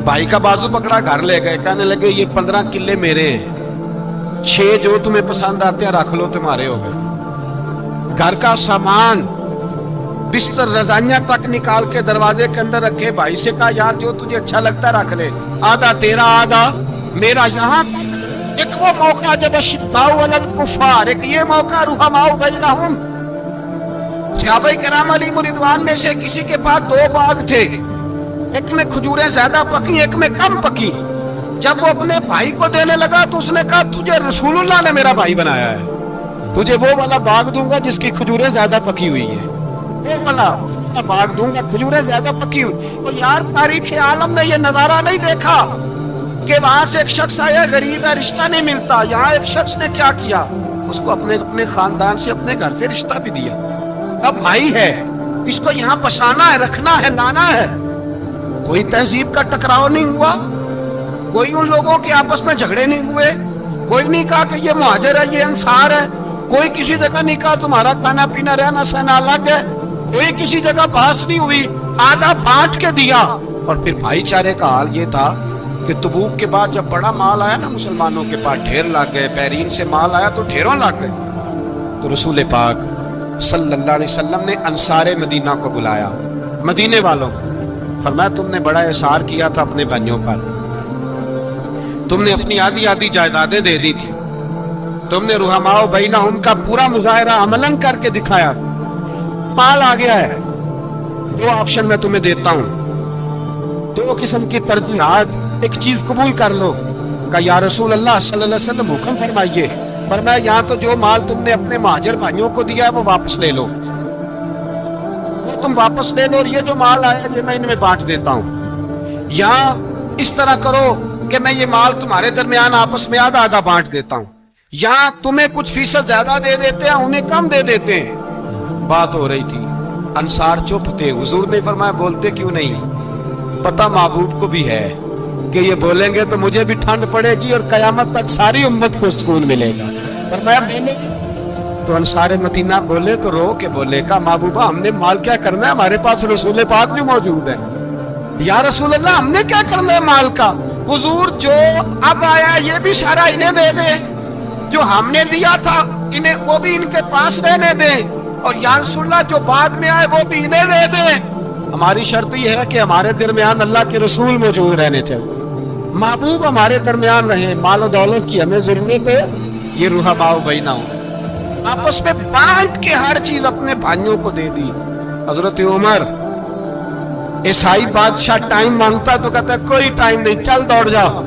भाई का बाजू पकड़ा, घर ले गए, कहने लगे ये 15 किले मेरे हैं, 6 जो तुम्हें पसंद आते हैं रख लो, तुम्हारे हो गए। घर का सामान बिस्तर रजाइयां तक निकाल के दरवाजे के अंदर रखे। भाई से कहा यार जो तुझे अच्छा लगता रख ले, आधा तेरा आधा मेरा। यहाँ एक वो मौका जब अशिद्दाउ अलल कुफार, एक ये मौका रुहमाउ बैनहुम। सहाबाए किराम अलैहिम रिदवान में से किसी के पास 2 बाग थे, एक में खजूरें ज्यादा पकी, एक में कम पकी। जब वो अपने भाई को देने लगा तो उसने कहा तुझे रसूलुल्लाह ने मेरा भाई बनाया है, तुझे वो वाला बाग दूंगा जिसकी खजूरें ज्यादा पकी हुई है, वो वाला बाग दूंगा, खजूरें ज्यादा पकी हुई। तो यार तारीख आलम में ये नजारा नहीं देखा कि वहां से एक शख्स आया गरीब है, रिश्ता नहीं मिलता। यहाँ एक शख्स ने क्या किया, उसको अपने खानदान से, अपने घर से रिश्ता भी दिया। अब भाई है, इसको यहाँ बसाना है, रखना है, लाना है। कोई तहजीब का टकराव नहीं हुआ, कोई उन लोगों के आपस में झगड़े नहीं हुए, कोई नहीं कहा कि ये मुहाजिर है, ये अंसार है, कोई किसी जगह नहीं कहा तुम्हारा खाना पीना रहना सहना अलग है, कोई किसी जगह बहस नहीं हुई, आधा बांट के दिया। और फिर भाईचारे का हाल ये था कि तबूक के बाद जब बड़ा माल आया ना मुसलमानों के पास, ढेर लग गए, बैरीन से माल आया तो ढेरों लग गए। तो रसूल पाक सल्लल्लाहु अलैहि वसल्लम ने अंसारे मदीना को बुलाया, मदीने वालों को, फरमाया तुमने बड़ा एहसार किया था अपने भाइयों पर, तुमने अपनी आधी आधी जायदादें दे दी थी, तुमने रुहमाओ बैनहुम का पूरा मुजाहिरा अमलन करके दिखाया। माल आ गया है, 2 ऑप्शन मैं तुम्हें देता हूं, 2 किस्म की तरजीहात, एक चीज कबूल कर लो। कहा या रसूल अल्लाह सल्लल्लाहु अलैहि वसल्लम हुक्म फरमाइए। फरमाया यहाँ तो जो माल तुमने अपने महाजर भाइयों को दिया है वो वापस ले लो, वो तुम वापस ले लो और ये जो माल आया ये मैं इनमें बांट देता हूँ, या इस तरह करो कि मैं ये माल तुम्हारे दरमियान आपस में आधा आधा बांट देता हूँ, या तुम्हें कुछ फीसद ज्यादा दे देते हैं उन्हें कम दे देते हैं। बात हो रही थी, अंसार चुप थे। हुजूर ने फरमाया बोलते क्यों नहीं? पता महबूब को भी है कि ये बोलेंगे तो मुझे भी ठंड पड़ेगी और कयामत तक सारी उम्मत को सुकून मिलेगा। फरमाया बोले तो अंसार मदीना बोले तो रो के बोले का महबूबा हमने माल क्या करना है, हमारे पास रसूल पाक भी मौजूद है। या रसूल अल्लाह हमने क्या करना है माल का? हुजूर जो अब आया ये भी सारा इन्हें दे दे, जो हमने दिया था इन्हें वो भी इनके पास रहने दे, और या रसूल अल्लाह जो बाद में आए वो भी इन्हें दे दे। हमारी शर्त ये है कि हमारे दरमियान अल्लाह के रसूल मौजूद रहने चाहिए, महबूब हमारे दरमियान रहे। माल और दौलत की हमें जरूरत है, ये रुहमाओ बैना हो आपस में बांट के हर चीज अपने भाइयों को दे दी। हजरत उमर ईसाई बादशाह टाइम मांगता तो कहता कोई टाइम नहीं, चल दौड़ जाओ।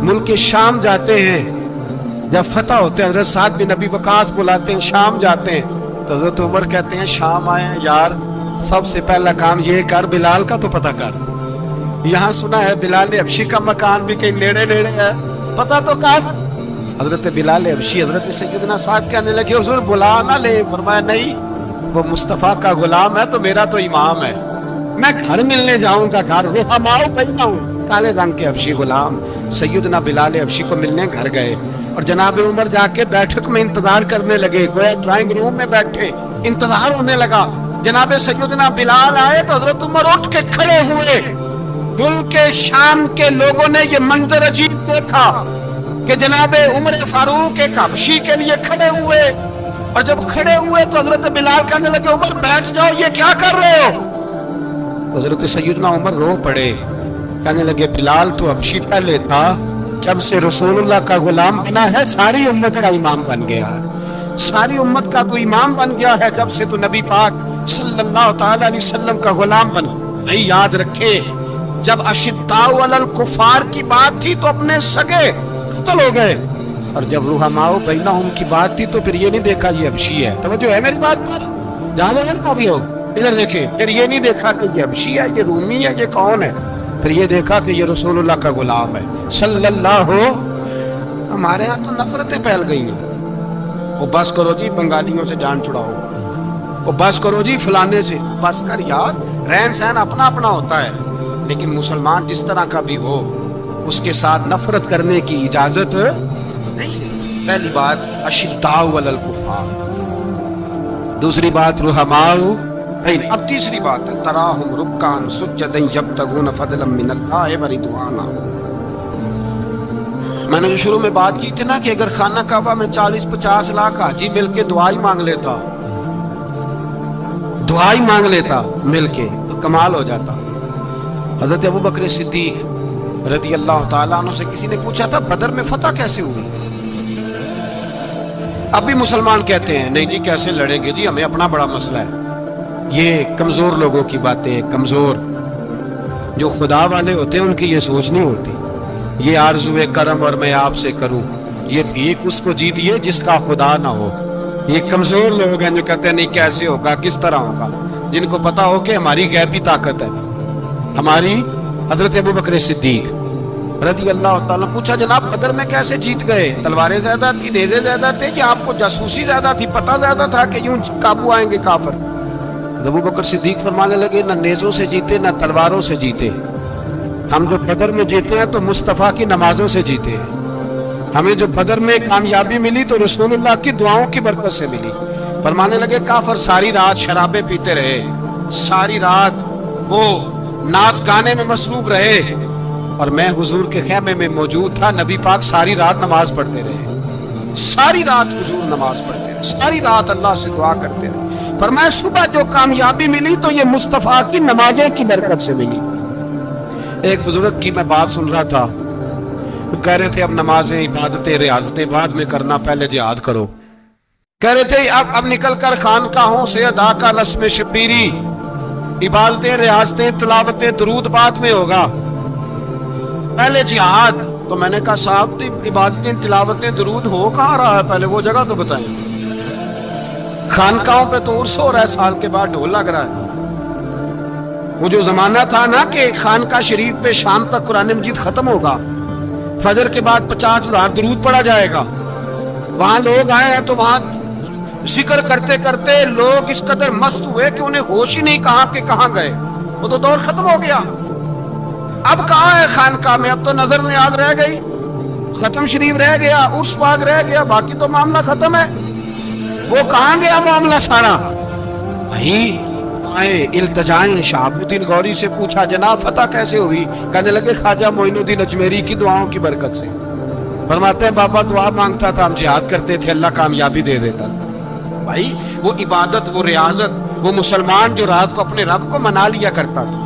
मुल्क शाम जाते हैं, जब फतह होते हैं हजरत साद बिन नबी वकास बुलाते हैं, शाम जाते हैं तो हजरत उमर कहते हैं शाम आए हैं यार, सबसे पहला काम ये कर बिलाल का तो पता कर। यहाँ सुना है बिलाल हबशी का मकान भी कहीं नेड़े नेड़े है, पता तो कर। हजरत बिलाल हबशी हजरत सैयदना साद कहने लगे हुजूर बुला ना ले। फरमाया नहीं, वो मुस्तफा का गुलाम है तो मेरा तो इमाम है, मैं घर मिलने जाऊंगा। घर रुहमाओ बैना हूं, काले रंग के हबशी गुलाम सैयदना बिलाल हबशी को मिलने घर गए और जनाब उमर जाके बैठक में इंतजार करने लगे, गोया ड्राइंग रूम में बैठे इंतजार होने लगा। जनाब सैयदना बिलाल आए तो हजरत उमर उठ के खड़े हुए। मुल्क शाम के लोगों ने ये मंजर अजीब देखा कि जनाब उमर फारूक एक हबशी के लिए खड़े हुए, और जब खड़े हुए तो हजरत बिलाल कहने लगे उमर बैठ जाओ, ये क्या कर रहे हो? तो हजरत सैयदना उमर रो पड़े, कहने लगे बिलाल तो हबशी पहले था, जब से रसूलुल्लाह का गुलाम बना है सारी उम्मत का इमाम बन गया, सारी उम्मत का तो इमाम बन गया है जब से तो नबी पाक सल्लल्लाहु तआला अलैहि वसल्लम का गुलाम बना। भाई याद रखे, जब अशिद्दाउ अलल कुफार की बात थी तो अपने सगे कत्ल हो गए, और जब रुहमाओ बैनहुम की बात थी तो फिर ये नहीं देखा ये हबशी है। तवज्जो है मेरी बात पर? जहां भी हो इधर देखे, फिर ये नहीं देखा कि ये हबशी है, ये रूमी है, ये कौन है, फिर ये देखा कि ये रसूलुल्लाह का गुलाम है सल्लल्लाहु। हमारे यहाँ तो नफरतें फैल गई हैं। वो बस करो जी बंगालियों से जान छुड़ाओ, वो बस करो जी फलाने से, बस कर यार। रहन सहन अपना अपना होता है, लेकिन मुसलमान जिस तरह का भी हो उसके साथ नफरत करने की इजाजत नहीं। पहली बात अशिद्दाउ अलल कुफार, दूसरी बात रुहमाउ। अब तीसरी बात है तराहुम रुक्कान सुज्जदन यब्तगून फदलन मिनल्लाहि व रिदवाना। मैंने जो शुरू में बात की थी ना कि अगर खाना काबा में 40-50 लाख हाजी मिलके दुआ ही मांग लेता, दुआ ही मांग लेता मिलके, तो कमाल हो जाता। हजरत अबू बकर सिद्दीक रदी अल्लाह ताला अन्हु से किसी ने पूछा था बदर में फतह कैसे हुई? अब भी मुसलमान कहते हैं नहीं जी कैसे लड़ेंगे जी, हमें अपना बड़ा मसला है। ये कमजोर लोगों की बातें, कमजोर जो खुदा वाले होते हैं उनकी ये सोच नहीं होती। ये आरज़ुए करम और मैं आपसे करूं, ये भीख उसको जी दिए जिसका खुदा ना हो। ये कमजोर लोग हैं जो कहते हैं नहीं कैसे होगा, किस तरह होगा, जिनको पता हो कि हमारी गैबी ताकत है हमारी। हजरत अबू बकर सिद्दीक रदी अल्लाह ताला पूछा जनाब बदर में कैसे जीत गए? तलवारें ज्यादा थी, नेज़े ज्यादा थे, कि आपको जासूसी ज्यादा थी, पता ज्यादा था कि यूं काबू आएंगे काफिर? अबू बकर सिद्दीक फरमाने लगे न नेज़ों से जीते न तलवारों से जीते, हम जो बदर में जीते हैं तो मुस्तफ़ा की नमाजों से जीते हैं। हमें जो बदर में कामयाबी मिली तो रसूलुल्लाह की दुआओं की बरकत से मिली। फरमाने लगे काफिर सारी रात शराबें पीते रहे, सारी रात वो नाच गाने में मसरूफ रहे, और मैं हुजूर के खेमे में मौजूद था। नबी पाक सारी रात नमाज पढ़ते रहे, सारी रात हुजूर नमाज पढ़ते रहे, सारी रात अल्लाह से दुआ करते रहे। फरमाया सुबह जो कामयाबी मिली तो ये मुस्तफा की नमाजें की बरकत से मिली। एक बुजुर्ग की मैं बात सुन रहा था, वो कह रहे थे अब नमाजें इबादतें रियाजतें बाद में करना, पहले जिहाद करो। कह रहे थे अब निकल कर खानकाहों से अदा का रस्म शबीरी, इबादतें रियाजतें तिलावतें दुरूद बाद में होगा, पहले जिहाद। तो मैंने कहा साहब इबादतें तिलावतें दुरूद हो कहाँ रहा है, पहले वो जगह तो बताएं। खानकाहों पे तो उर्स हो रहा है, साल के बाद ढोल लग रहा है, وہ جو زمانہ تھا نا کہ خانقاہ شریف پہ شام تک قرآن مجید ختم ہوگا، فجر کے بعد 50,000 درود پڑھا جائے گا، وہاں لوگ آئے ہیں تو وہاں ذکر کرتے کرتے لوگ اس قدر مست ہوئے کہ انہیں ہوش ہی نہیں کہاں کہ کہاں گئے، وہ تو دور ختم ہو گیا۔ اب کہاں ہے خانقاہ میں؟ اب تو نظر نیاز رہ گئی، ختم شریف رہ گیا، عرس پاک رہ گیا، باقی تو معاملہ ختم ہے۔ وہ کہاں گیا معاملہ سارا؟ بھائی آئے التجائیں شہاب الدین غوری سے پوچھا جناب فتح کیسے ہوئی؟ کہنے لگے خواجہ معین الدین اجمیری کی دعاؤں کی برکت سے۔ فرماتے ہیں بابا دعا مانگتا تھا، ہم جہاد کرتے تھے، اللہ کامیابی دے دیتا تھا۔ بھائی وہ عبادت، وہ ریاضت، وہ مسلمان جو رات کو اپنے رب کو منا لیا کرتا تھا،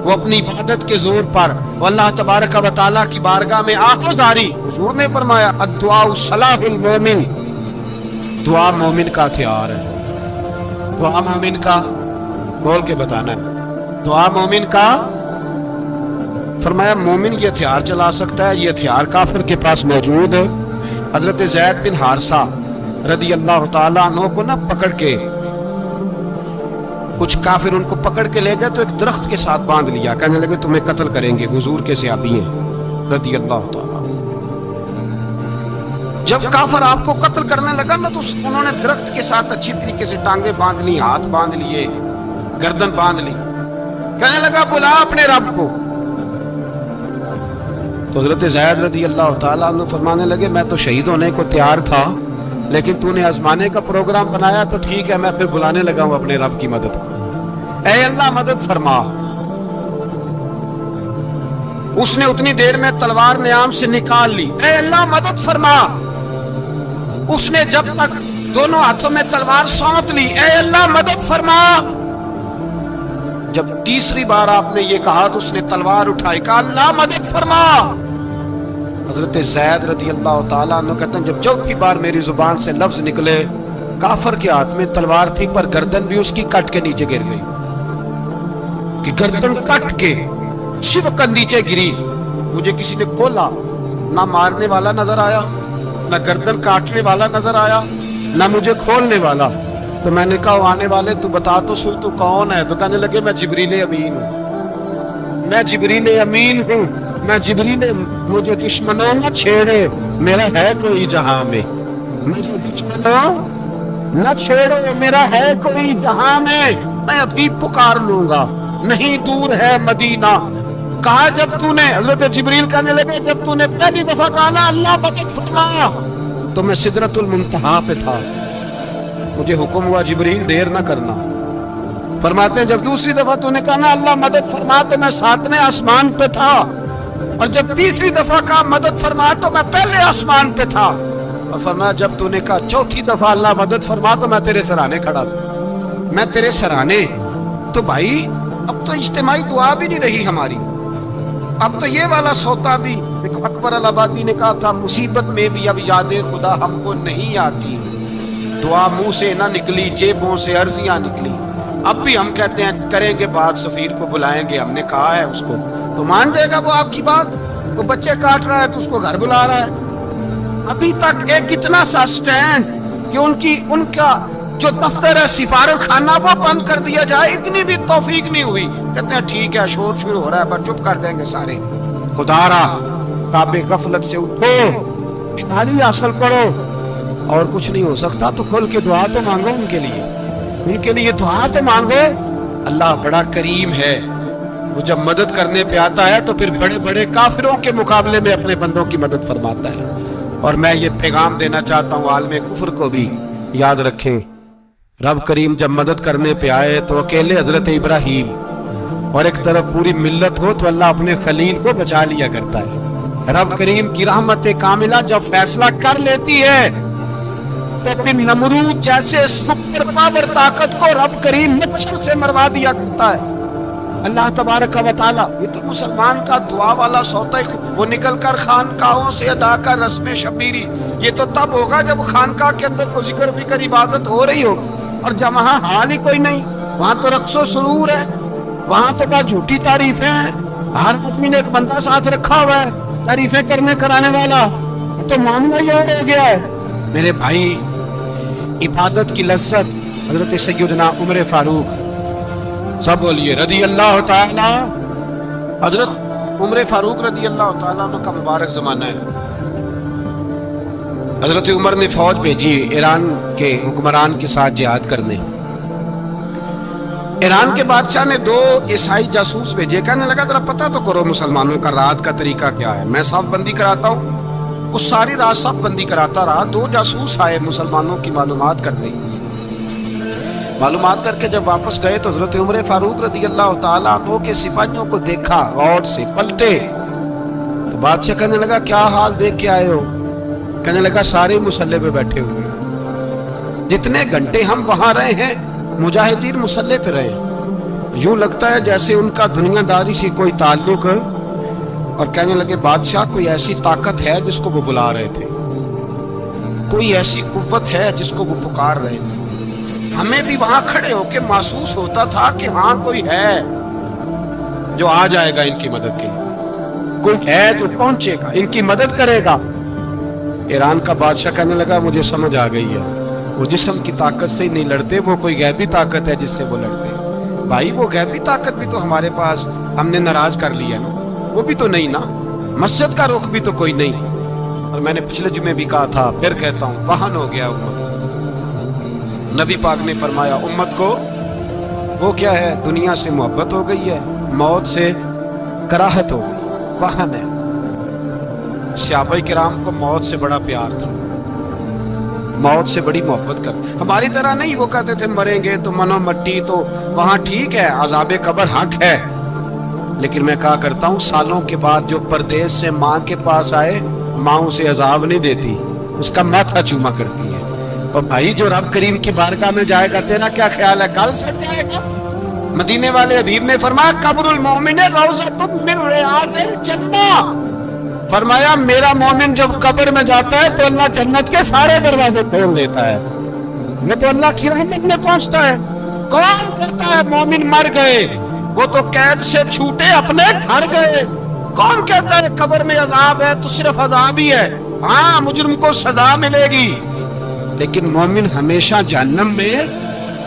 وہ اپنی عبادت کے زور پر وہ اللہ تبارک و تعالیٰ کی بارگاہ میں آہوزاری، حضور نے فرمایا الدعاء صلاح المومن، دعا مومن کا ہتھیار ہے۔ دعا مومن کا، بول کے بتانا ہے، دعا مومن کا، فرمایا مومن یہ ہتھیار چلا سکتا ہے، یہ ہتھیار کافر کے پاس موجود ہے۔ حضرت زید بن حارثہ رضی اللہ تعالیٰ عنہ کو نہ پکڑ کے کچھ کافر ان کو پکڑ کے لے گئے تو ایک درخت کے ساتھ باندھ لیا، کہنے لگے تمہیں قتل کریں گے، حضور کے صحابی ہیں رضی اللہ تعالیٰ۔ جب کافر آپ کو قتل کرنے لگا نا تو انہوں نے درخت کے ساتھ اچھی طریقے سے ٹانگیں باندھ لی، ہاتھ باندھ لیے، گردن باندھ لی، کہنے لگا بلا اپنے رب کو۔ تو حضرت زید رضی اللہ تعالیٰ عنہ فرمانے لگے میں تو شہید ہونے کو تیار تھا، لیکن تو نے آزمانے کا پروگرام بنایا تو ٹھیک ہے، میں پھر بلانے لگا ہوں اپنے رب کی مدد کو۔ اے اللہ مدد فرما۔ اس نے اتنی دیر میں تلوار نیام سے نکال لی، اے اللہ مدد فرما۔ اس نے جب تک دونوں ہاتھوں میں تلوار سونت لی، اے اللہ مدد فرما۔ جب تیسری بار آپ نے یہ کہا تو اس نے تلوار اٹھائی، کہا اللہ مدد فرما۔ حضرت زید رضی اللہ تعالیٰ عنہ کہتے ہیں جب چوتھی بار میری زبان سے لفظ نکلے، کافر کے ہاتھ میں تلوار تھی پر گردن بھی اس کی کٹ کے نیچے گر گئی، کہ گردن کٹ کے اسی وقت نیچے گری۔ مجھے کسی نے کھولا، نہ مارنے والا نظر آیا، نہ گردن کاٹنے والا نظر آیا، نہ مجھے کھولنے والا۔ تو میں نے کہا آنے والے تو بتا تو سن تو کون ہے؟ تو کہنے لگے میں جبریل امین ہوں، میں جبریل امین ہوں، میں جبریل، مجھے دشمنوں نہ چھیڑے، میرا ہے کوئی جہاں میں، مجھے دشمنوں نہ چھیڑے، میرا ہے کوئی جہاں میں ابھی پکار لوں گا، نہیں دور ہے مدینہ۔ کہا جب تو نے، حضرت جبریل کہنے لگے جب تو نے پہلی دفعہ کہا نا اللہ مدد فرما تو میں سدرۃ المنتہا پہ تھا، مجھے حکم ہوا جبریل دیر نہ کرنا۔ فرماتے ہیں جب دوسری دفعہ تو نے کہا نا اللہ مدد فرما تو میں 7ویں آسمان پہ تھا، اور جب تیسری دفعہ کہا مدد فرما تو میں پہلے آسمان پہ تھا، اور فرمایا جب تو نے کہا چوتھی دفعہ اللہ مدد فرما تو میں تیرے سرانے کھڑا تھا، میں تیرے سرانے۔ تو بھائی اب تو اجتماعی دعا بھی نہیں رہی ہماری، اب تو یہ والا سوتا بھی، اکبر الہآبادی نے کہا تھا مصیبت میں بھی اب یاد خدا ہم کو نہیں آتی، دعا منہ سے نہ نکلی جیبوں سے عرضیاں نکلی۔ اب بھی ہم کہتے ہیں کریں گے بات، سفیر کو بلائیں گے، ہم نے کہا ہے اس کو، تو مان جائے گا وہ آپ کی بات؟ وہ بچے کاٹ رہا ہے تو اس کو گھر بلا رہا ہے۔ ابھی تک ایک اتنا سا سٹینڈ کہ ان کا جو دفتر ہے سفارت خانہ وہ بند کر دیا جائے، اتنی بھی توفیق نہیں ہوئی۔ کہتے ہیں ٹھیک ہے شور شروع ہو رہا ہے پر چپ کر دیں گے سارے۔ خدا را کعبے غفلت سے اٹھو، بیداری حاصل کرو، اور کچھ نہیں ہو سکتا تو کھول کے دعا تو مانگو ان کے لیے دعا تو مانگو۔ اللہ بڑا کریم ہے، وہ جب مدد کرنے پہ آتا ہے تو پھر بڑے بڑے کافروں کے مقابلے میں اپنے بندوں کی مدد فرماتا ہے۔ اور میں یہ پیغام دینا چاہتا ہوں عالم کفر کو بھی، یاد رکھیں رب کریم جب مدد کرنے پہ آئے تو اکیلے حضرت ابراہیم اور ایک طرف پوری ملت ہو تو اللہ اپنے خلیل کو بچا لیا کرتا ہے۔ رب کریم کی رحمت کاملہ جب فیصلہ کر لیتی ہے تو پھر نمرود جیسے سپر پاور طاقت کو رب کریم مچھر سے مروا دیا کرتا ہے۔ اللہ تبارک و تعالیٰ، یہ تو مسلمان کا دعا والا سوتا ہے، وہ نکل کر خانقاہوں سے ادا کر رسم شبیری، یہ تو تب ہوگا جب خانقاہ کے اندر کو ذکر فکر عبادت ہو رہی ہو، اور جب وہاں حال ہی کوئی نہیں، وہاں تو رقص و سرور ہے، وہاں تو کیا جھوٹی تعریفیں ہیں، ہر آدمی نے ایک بندہ ساتھ رکھا ہوا ہے تعریفیں کرنے کرانے والا، تو معاملہ یہ ہو گیا ہے۔ میرے بھائی عبادت کی لذت حضرت سیدنا عمر فاروق सब बोलिए रदी अल्लाह ताला। हजरत उमर फारूक रदी अल्लाह ताला अन्हु का मुबारक जमाना है। हजरत उमर ने फौज भेजी ईरान के हुक्मरान के साथ जिहाद करने। ईरान के बादशाह ने 2 ईसाई जासूस भेजे, कहने लगा जरा पता तो करो मुसलमानों का रात का तरीका क्या है, मैं साफ बंदी कराता हूँ। वो सारी रात साफ बंदी कराता रहा। 2 जासूस आए मुसलमानों की मालूमात करने। मालूमात करके जब वापस गए तो हजरत उमर फारूक रदी अल्लाह ताला अन्हु के सिपाहियों को देखा, गौर से पलटे। तो बादशाह कहने लगा क्या हाल देख के आए हो? कहने लगा सारे मुसल्ले पे बैठे हुए, जितने घंटे हम वहां रहे हैं मुजाहिदीन मुसल्ले पे रहे, यूं लगता है जैसे उनका दुनियादारी से कोई ताल्लुक। और कहने लगे बादशाह कोई ऐसी ताकत है जिसको वो बुला रहे थे, कोई ऐसी कुव्वत है जिसको वो पुकार रहे थे। हमें भी वहां खड़े होके महसूस होता था कि हाँ कोई है जो आ जाएगा इनकी मदद के लिए, कोई है जो पहुंचेगा इनकी मदद करेगा। ईरान का बादशाह कहने लगा मुझे समझ आ गई है, वो जिस्म की ताकत से ही नहीं लड़ते, वो कोई गैबी ताकत है जिससे वो लड़ते। भाई वो गैबी ताकत भी तो हमारे पास हमने नाराज कर लिया ना, वो भी तो नहीं ना, मस्जिद का रुख भी तो कोई नहीं। और मैंने पिछले जुमे भी कहा था, फिर कहता हूँ, वाहन हो गया उम्मत। नबी पाक ने फरमाया उम्मत को वो क्या है, दुनिया से मोहब्बत हो गई है, मौत से कराहत हो गई, वाहन है। सहाबा किराम को मौत से बड़ा प्यार था, मौत से बड़ी मोहब्बत कर। हमारी तरह नहीं, वो कहते थे मरेंगे तो मनो मट्टी, तो वहां ठीक है, अजाब कब्र हक है। लेकिन मैं कहा करता हूँ सालों के बाद जो परदेश से माँ के पास आए, माँ उसे अजाब नहीं देती, उसका माथा चूमा करती है। और भाई जो रब करीम की बारगाह में जाएगा, तेरा क्या ख्याल है कल सड़ जाएगा? मदीने वाले हबीब ने फरमाया कब्रुल मोमिन रौज़तुम मिन रियाज़िल जन्नह। फरमाया मेरा मोमिन जब कब्र में जाता है तो अल्लाह जन्नत के सारे दरवाजे खोल देता है, वो तो अल्लाह की रहमत में पहुंचता है। कौन कहता है मोमिन मर गए, वो तो कैद से छूटे अपने घर गए। कौन कहता है कब्र में अजाब है तो सिर्फ अजाब ही है, हाँ मुजरिम को सजा मिलेगी, लेकिन मोमिन हमेशा जहन्नम में,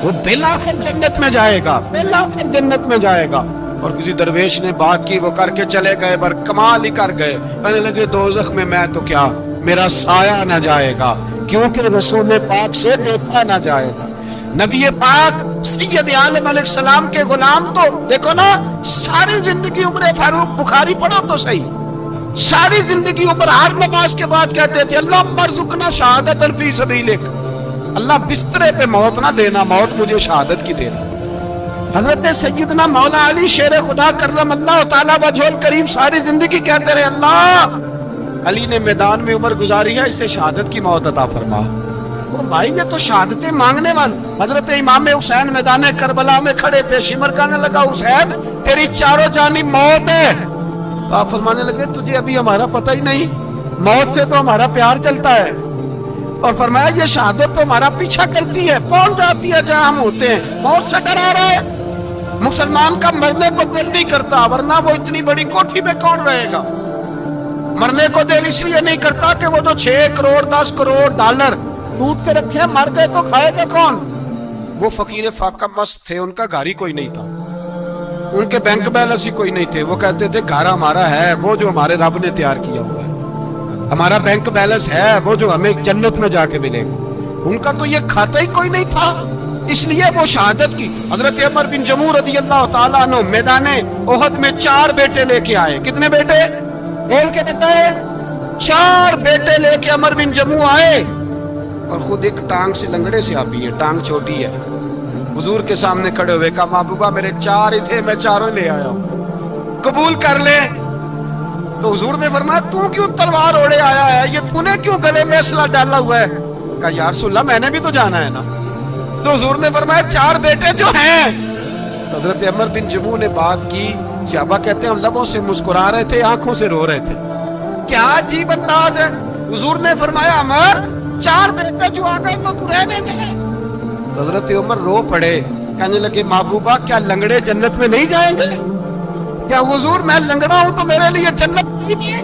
वो बिलाखिर जन्नत में जाएगा, बिलाखिर जन्नत में जाएगा। और किसी दरवेश ने बात की, वो करके चले गए, पर कमाल ही कर गए। कहने लगे दोज़ख में मैं तो क्या, मेरा साया ना जाएगा, क्योंकि रसूल पाक से देखा ना जाएगा। नबी पाक सैयद आलम अलैहिस्सलाम के गुलाम तो देखो ना, सारी जिंदगी उम्र फारूक, बुखारी पढ़ो तो सही, सारी जिंदगी उम्र हर नमाज के बाद कहते थे अल्लाह मरज़ुकना शहादतन फी सबीलिक, अल्लाह बिस्तरे पे मौत ना देना, मौत मुझे शहादत की देना। हजरत सैयदना मौला अली शेर खुदा करम अल्लाह ताला वजहुल करीम सारी जिंदगी कहते रहे अल्लाह, अली ने मैदान में उम्र गुजारी है, इसे शहादत की मौत अता फरमा। वो भाई ये तो शहादतें मांगने वाले। हजरत इमाम हुसैन मैदान करबला में खड़े थे, शिमर कहने लगा हुसैन तेरी चारों जानिब मौत है। तो आप फरमाने लगे तुझे अभी हमारा पता ही नहीं, मौत से तो हमारा प्यार चलता है। और फरमाया ये शहादत तो हमारा पीछा करती है, पहुंच जाती है जहां हम होते हैं, मौत से डरा रहा है। मुसलमान का मरने को दिल नहीं करता, वरना वो इतनी बड़ी कोठी में कौन रहेगा। मरने को दिल इसलिए नहीं करता कि वो जो 6 करोड़ 10 करोड़ डॉलर लूट के रखे, मर गए तो खाएगा कौन। वो फकीर फाका मस्त थे, उनका घर ही कोई नहीं था, उनके बैंक बैलेंस ही कोई नहीं थे। वो कहते थे घर हमारा है वो जो हमारे रब ने तैयार किया हुआ है, हमारा बैंक बैलेंस है वो जो हमें जन्नत में जाके मिलेगा। उनका तो ये खाता ही कोई नहीं था, इसलिए वो शहादत की। हजरत उमर बिन जमू रज़ी अल्लाह ताला अन्हु मैदाने ओहद में 4 बेटे लेके आए। कितने बेटे बोल के बताए? 4 बेटे लेके उमर बिन जमू आए, और खुद एक टांग से लंगड़े से आपी है, टांग छोटी है। हुजूर के सामने खड़े हुए कहा महबूबा मेरे 4 ही थे, मैं 4 ले आया हूं, कबूल कर ले। तो हुजूर ने फरमाया तू क्यों तलवार ओढ़े आया है, ये तूने क्यों गले में असला डाला हुआ है? कहा या रसूलल्लाह मैंने भी तो जाना है ना। तो हुजूर ने फरमाया 4 बेटे जो हैं। तो हजरत उमर बिन जमू ने बात की, सहाबा कहते हैं हम लबों से मुस्कुरा रहे थे, आंखों से रो रहे थे, क्या अजीब अंदाज है। हुजूर ने फरमाया उमर 4 बेटे जो आ गए तो तू रहने दे। हजरत उमर रो पड़े, कहने लगे महबूबा क्या लंगड़े जन्नत में नहीं जाएंगे? क्या हुजूर मैं लंगड़ा हूं तो मेरे लिए जन्नत नहीं है?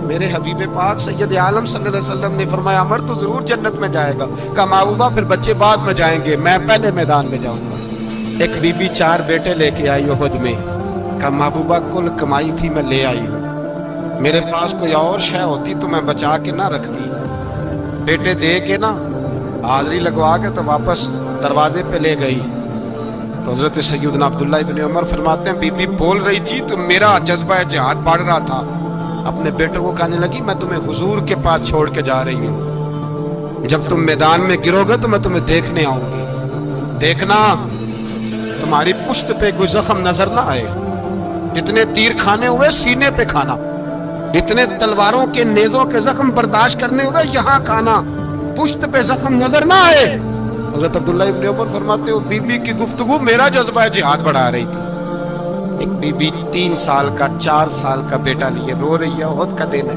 मेरे हबीब पाक सैयद आलम सल्लल्लाहु अलैहि वसल्लम ने फरमाया अमर तो जरूर जन्नत में जाएगा। कहा महबूबा फिर बच्चे बाद में जाएंगे, मैं पहले मैदान में जाऊंगा। एक बीबी 4 बेटे लेके आई उहद में, कहा महबूबा कुल कमाई थी मैं ले आई हूँ, मेरे पास कोई और शय होती तो मैं बचा के ना रखती। बेटे दे के ना हाजिरी लगवा के तो वापस दरवाजे पे ले गई। तो हजरत सैयदना अब्दुल्लाह इब्न उमर फरमाते हैं बीबी बोल रही थी तो मेरा जज्बा जिहाद बढ़ रहा था। अपने बेटों को कहने लगी मैं तुम्हें हुजूर के पास छोड़ के जा रही हूँ, जब तुम मैदान में गिरोगे तो मैं तुम्हें देखने आऊंगी, देखना तुम्हारी पुश्त पे कोई जख्म नजर ना आए, जितने तीर खाने हुए सीने पे खाना, इतने तलवारों के नेजों के जख्म बर्दाश्त करने हुए यहाँ खाना, पुश्त पे जख्म नजर ना आए। हज़रत अब्दुल्ला इब्न उमर फरमाते हो बीबी की गुफ्तगू मेरा जज्बा जिहाद बढ़ा रही थी। एक बीबी 3 साल का 4 साल का बेटा लिए रो रही है, बहुत का दिन है।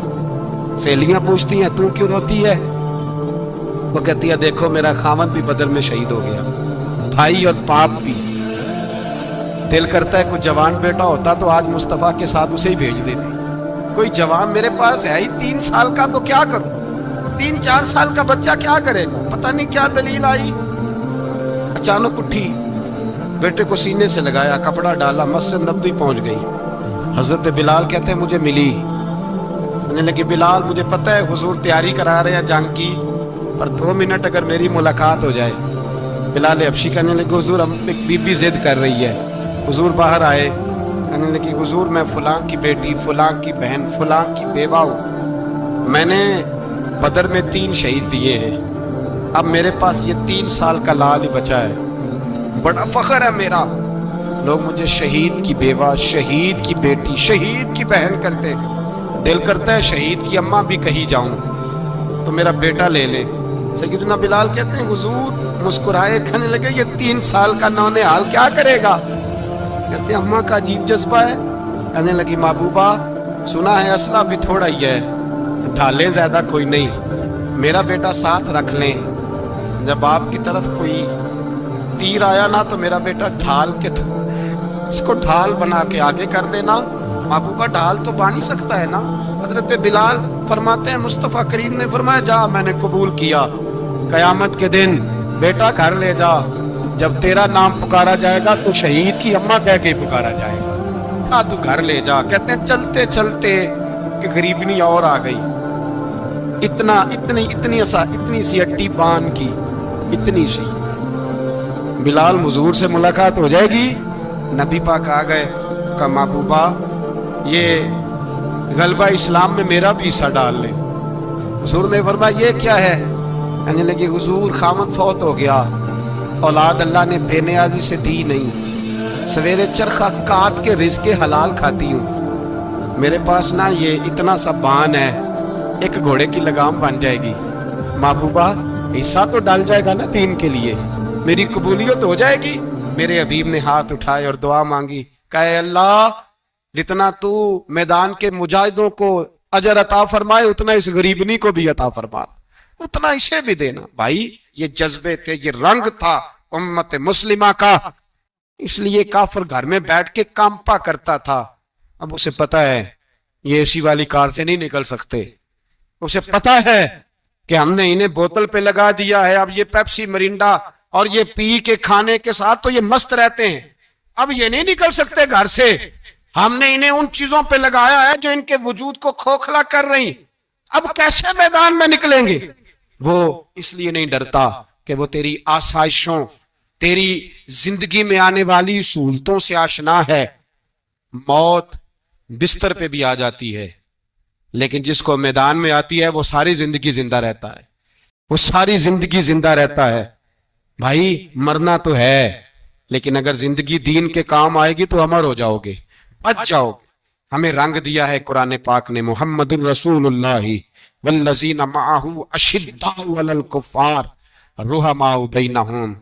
सहेलियां पूछती हैं तू क्यों रोती है? वो कहती है देखो मेरा खामद भी बदर में शहीद हो गया, भाई और बाप भी। दिल करता है कोई जवान बेटा होता तो आज मुस्तफा के साथ उसे ही भेज देती। कोई जवान मेरे पास है ही 3 साल का तो क्या करूं, 3-4 साल का बच्चा क्या करेगा? पता नहीं क्या दलील आई, अचानक उठी, बेटे को सीने से लगाया, कपड़ा डाला, मस्जिद नबवी पहुंच गई। हजरत बिलाल कहते हैं मुझे मिली, मुझे लगी बिलाल मुझे पता है हुजूर तैयारी करा रहे हैं जंग की, पर 2 मिनट अगर मेरी मुलाकात हो जाए। बिलाल हबशी कहने लगे हुजूर हम एक बीबी जिद कर रही है। हुजूर बाहर आए, कहने लगी हुजूर मैं फलां की बेटी, फलां की बहन, फलां की बेवा हूँ, मैंने बदर में 3 शहीद दिए हैं, अब मेरे पास ये 3 साल का लाल ही बचा है, बड़ा फख्र है मेरा। लोग मुझे शहीद की बेवा, शहीद की बेटी, शहीद की बहन करते, दिल करता है शहीद की अम्मा भी कही जाऊं तो मेरा बेटा ले ले। सैयदना बिलाल कहते हैं हुजूर मुस्कुराए, कहने लगे ये 3 साल का नौनिहाल क्या करेगा? कहते हैं अम्मा का अजीब जज्बा है। कहने लगी महबूबा सुना है असला भी थोड़ा ही है, ढाले ज्यादा कोई नहीं, मेरा बेटा साथ रख लें, जब आपकी तरफ कोई तीर आया ना तो मेरा बेटा ढाल के इसको ढाल बना के आगे कर देना। महबूबा ढाल तो बांध ही सकता है ना। हजरत बिलाल फरमाते हैं मुस्तफ़ा करीम ने फरमाया जा मैंने कबूल किया, कयामत के दिन बेटा घर ले जा, जब तेरा नाम पुकारा जाएगा तो शहीद की अम्मा कह के पुकारा जाएगा, हाँ तू घर ले जा। कहते हैं चलते चलते कि गरीबनी और आ गई, इतनी सी अट्टी बांध की, इतनी सी। बिलाल हुजूर से मुलाकात हो जाएगी, नबी पाक आ गए, कहा महबूबा ये गलबा इस्लाम में मेरा भी हिस्सा डाल ले। हुजूर ने फरमाया ये क्या है? कहने लगी हुजूर खामद फौत हो गया, औलाद अल्लाह ने बेनियाजी से दी नहीं, सवेरे चरखा काट के रिज़्क़े हलाल खाती हूँ, मेरे पास ना ये इतना सा बान है, एक घोड़े की लगाम बन जाएगी, महबूबा हिस्सा तो डाल जाएगा ना दीन के लिए, मेरी कबूलियत हो जाएगी। मेरे हबीब ने हाथ उठाए और दुआ मांगी, कहे अल्लाह जितना तू मैदान के मुजाहिदों को अजर अता फरमाए उतना इस गरीबनी को भी अता फरमा, उतना इसे भी देना। भाई ये जज्बे थे, ये रंग था उम्मत मुस्लिमा का, इसलिए काफिर घर में बैठ के कांपा करता था। अब उसे पता है ये एसी वाली कार से नहीं निकल सकते, उसे पता है कि हमने इन्हें बोतल पे लगा दिया है, अब ये पेप्सी मरिंडा और ये पी के खाने के साथ तो ये मस्त रहते हैं, अब ये नहीं निकल सकते घर से, हमने इन्हें उन चीजों पे लगाया है जो इनके वजूद को खोखला कर रही, अब कैसे मैदान में निकलेंगे? वो इसलिए नहीं डरता कि वो तेरी आसाइशों, तेरी जिंदगी में आने वाली सहूलतों से आशना है। मौत बिस्तर पे भी आ जाती है, लेकिन जिसको मैदान में आती है वो सारी जिंदगी जिंदा रहता है, वो सारी जिंदगी जिंदा रहता है। भाई मरना तो है, लेकिन अगर जिंदगी दीन के काम आएगी तो अमर हो जाओगे, बच जाओगे। हमें रंग दिया है कुरान पाक ने, मुहम्मदुर रसूलुल्लाह वल्लज़ीना मअहू अशिद्दाउ अलल कुफ़ार रुहमाउ बैनहुम।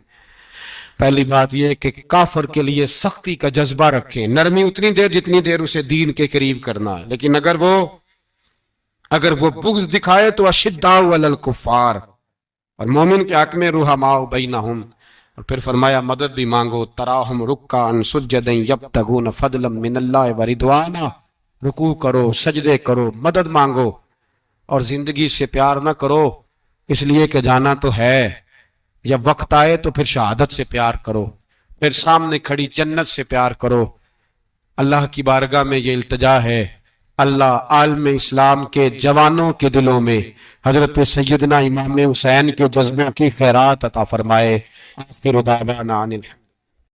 पहली बात यह कि काफिर के लिए सख्ती का जज्बा रखें, नरमी उतनी देर जितनी देर उसे दीन के करीब करना है, लेकिन अगर वो बुग़्ज़ दिखाए तो अशिद्दाउ अलल कुफ़ार, और मोमिन के हक में रुहमाउ बैनहुम। और फिर फरमाया मदद भी मांगो, तराहुम रुक्कान सुज्जदन यब्तगून फदलन मिनल्लाहि व रिदवाना, रुकू करो, सजदे करो, मदद मांगो, और जिंदगी से प्यार ना करो इसलिए कि जाना तो है, जब वक्त आए तो फिर शहादत से प्यार करो। پھر سامنے کھڑی جنت سے پیار کرو۔ اللہ کی بارگاہ میں یہ التجا ہے، اللہ عالم اسلام کے جوانوں کے دلوں میں حضرت سیدنا امام حسین کے جذبوں کی خیرات عطا فرمائے۔ آخر دعوانا ان الحمد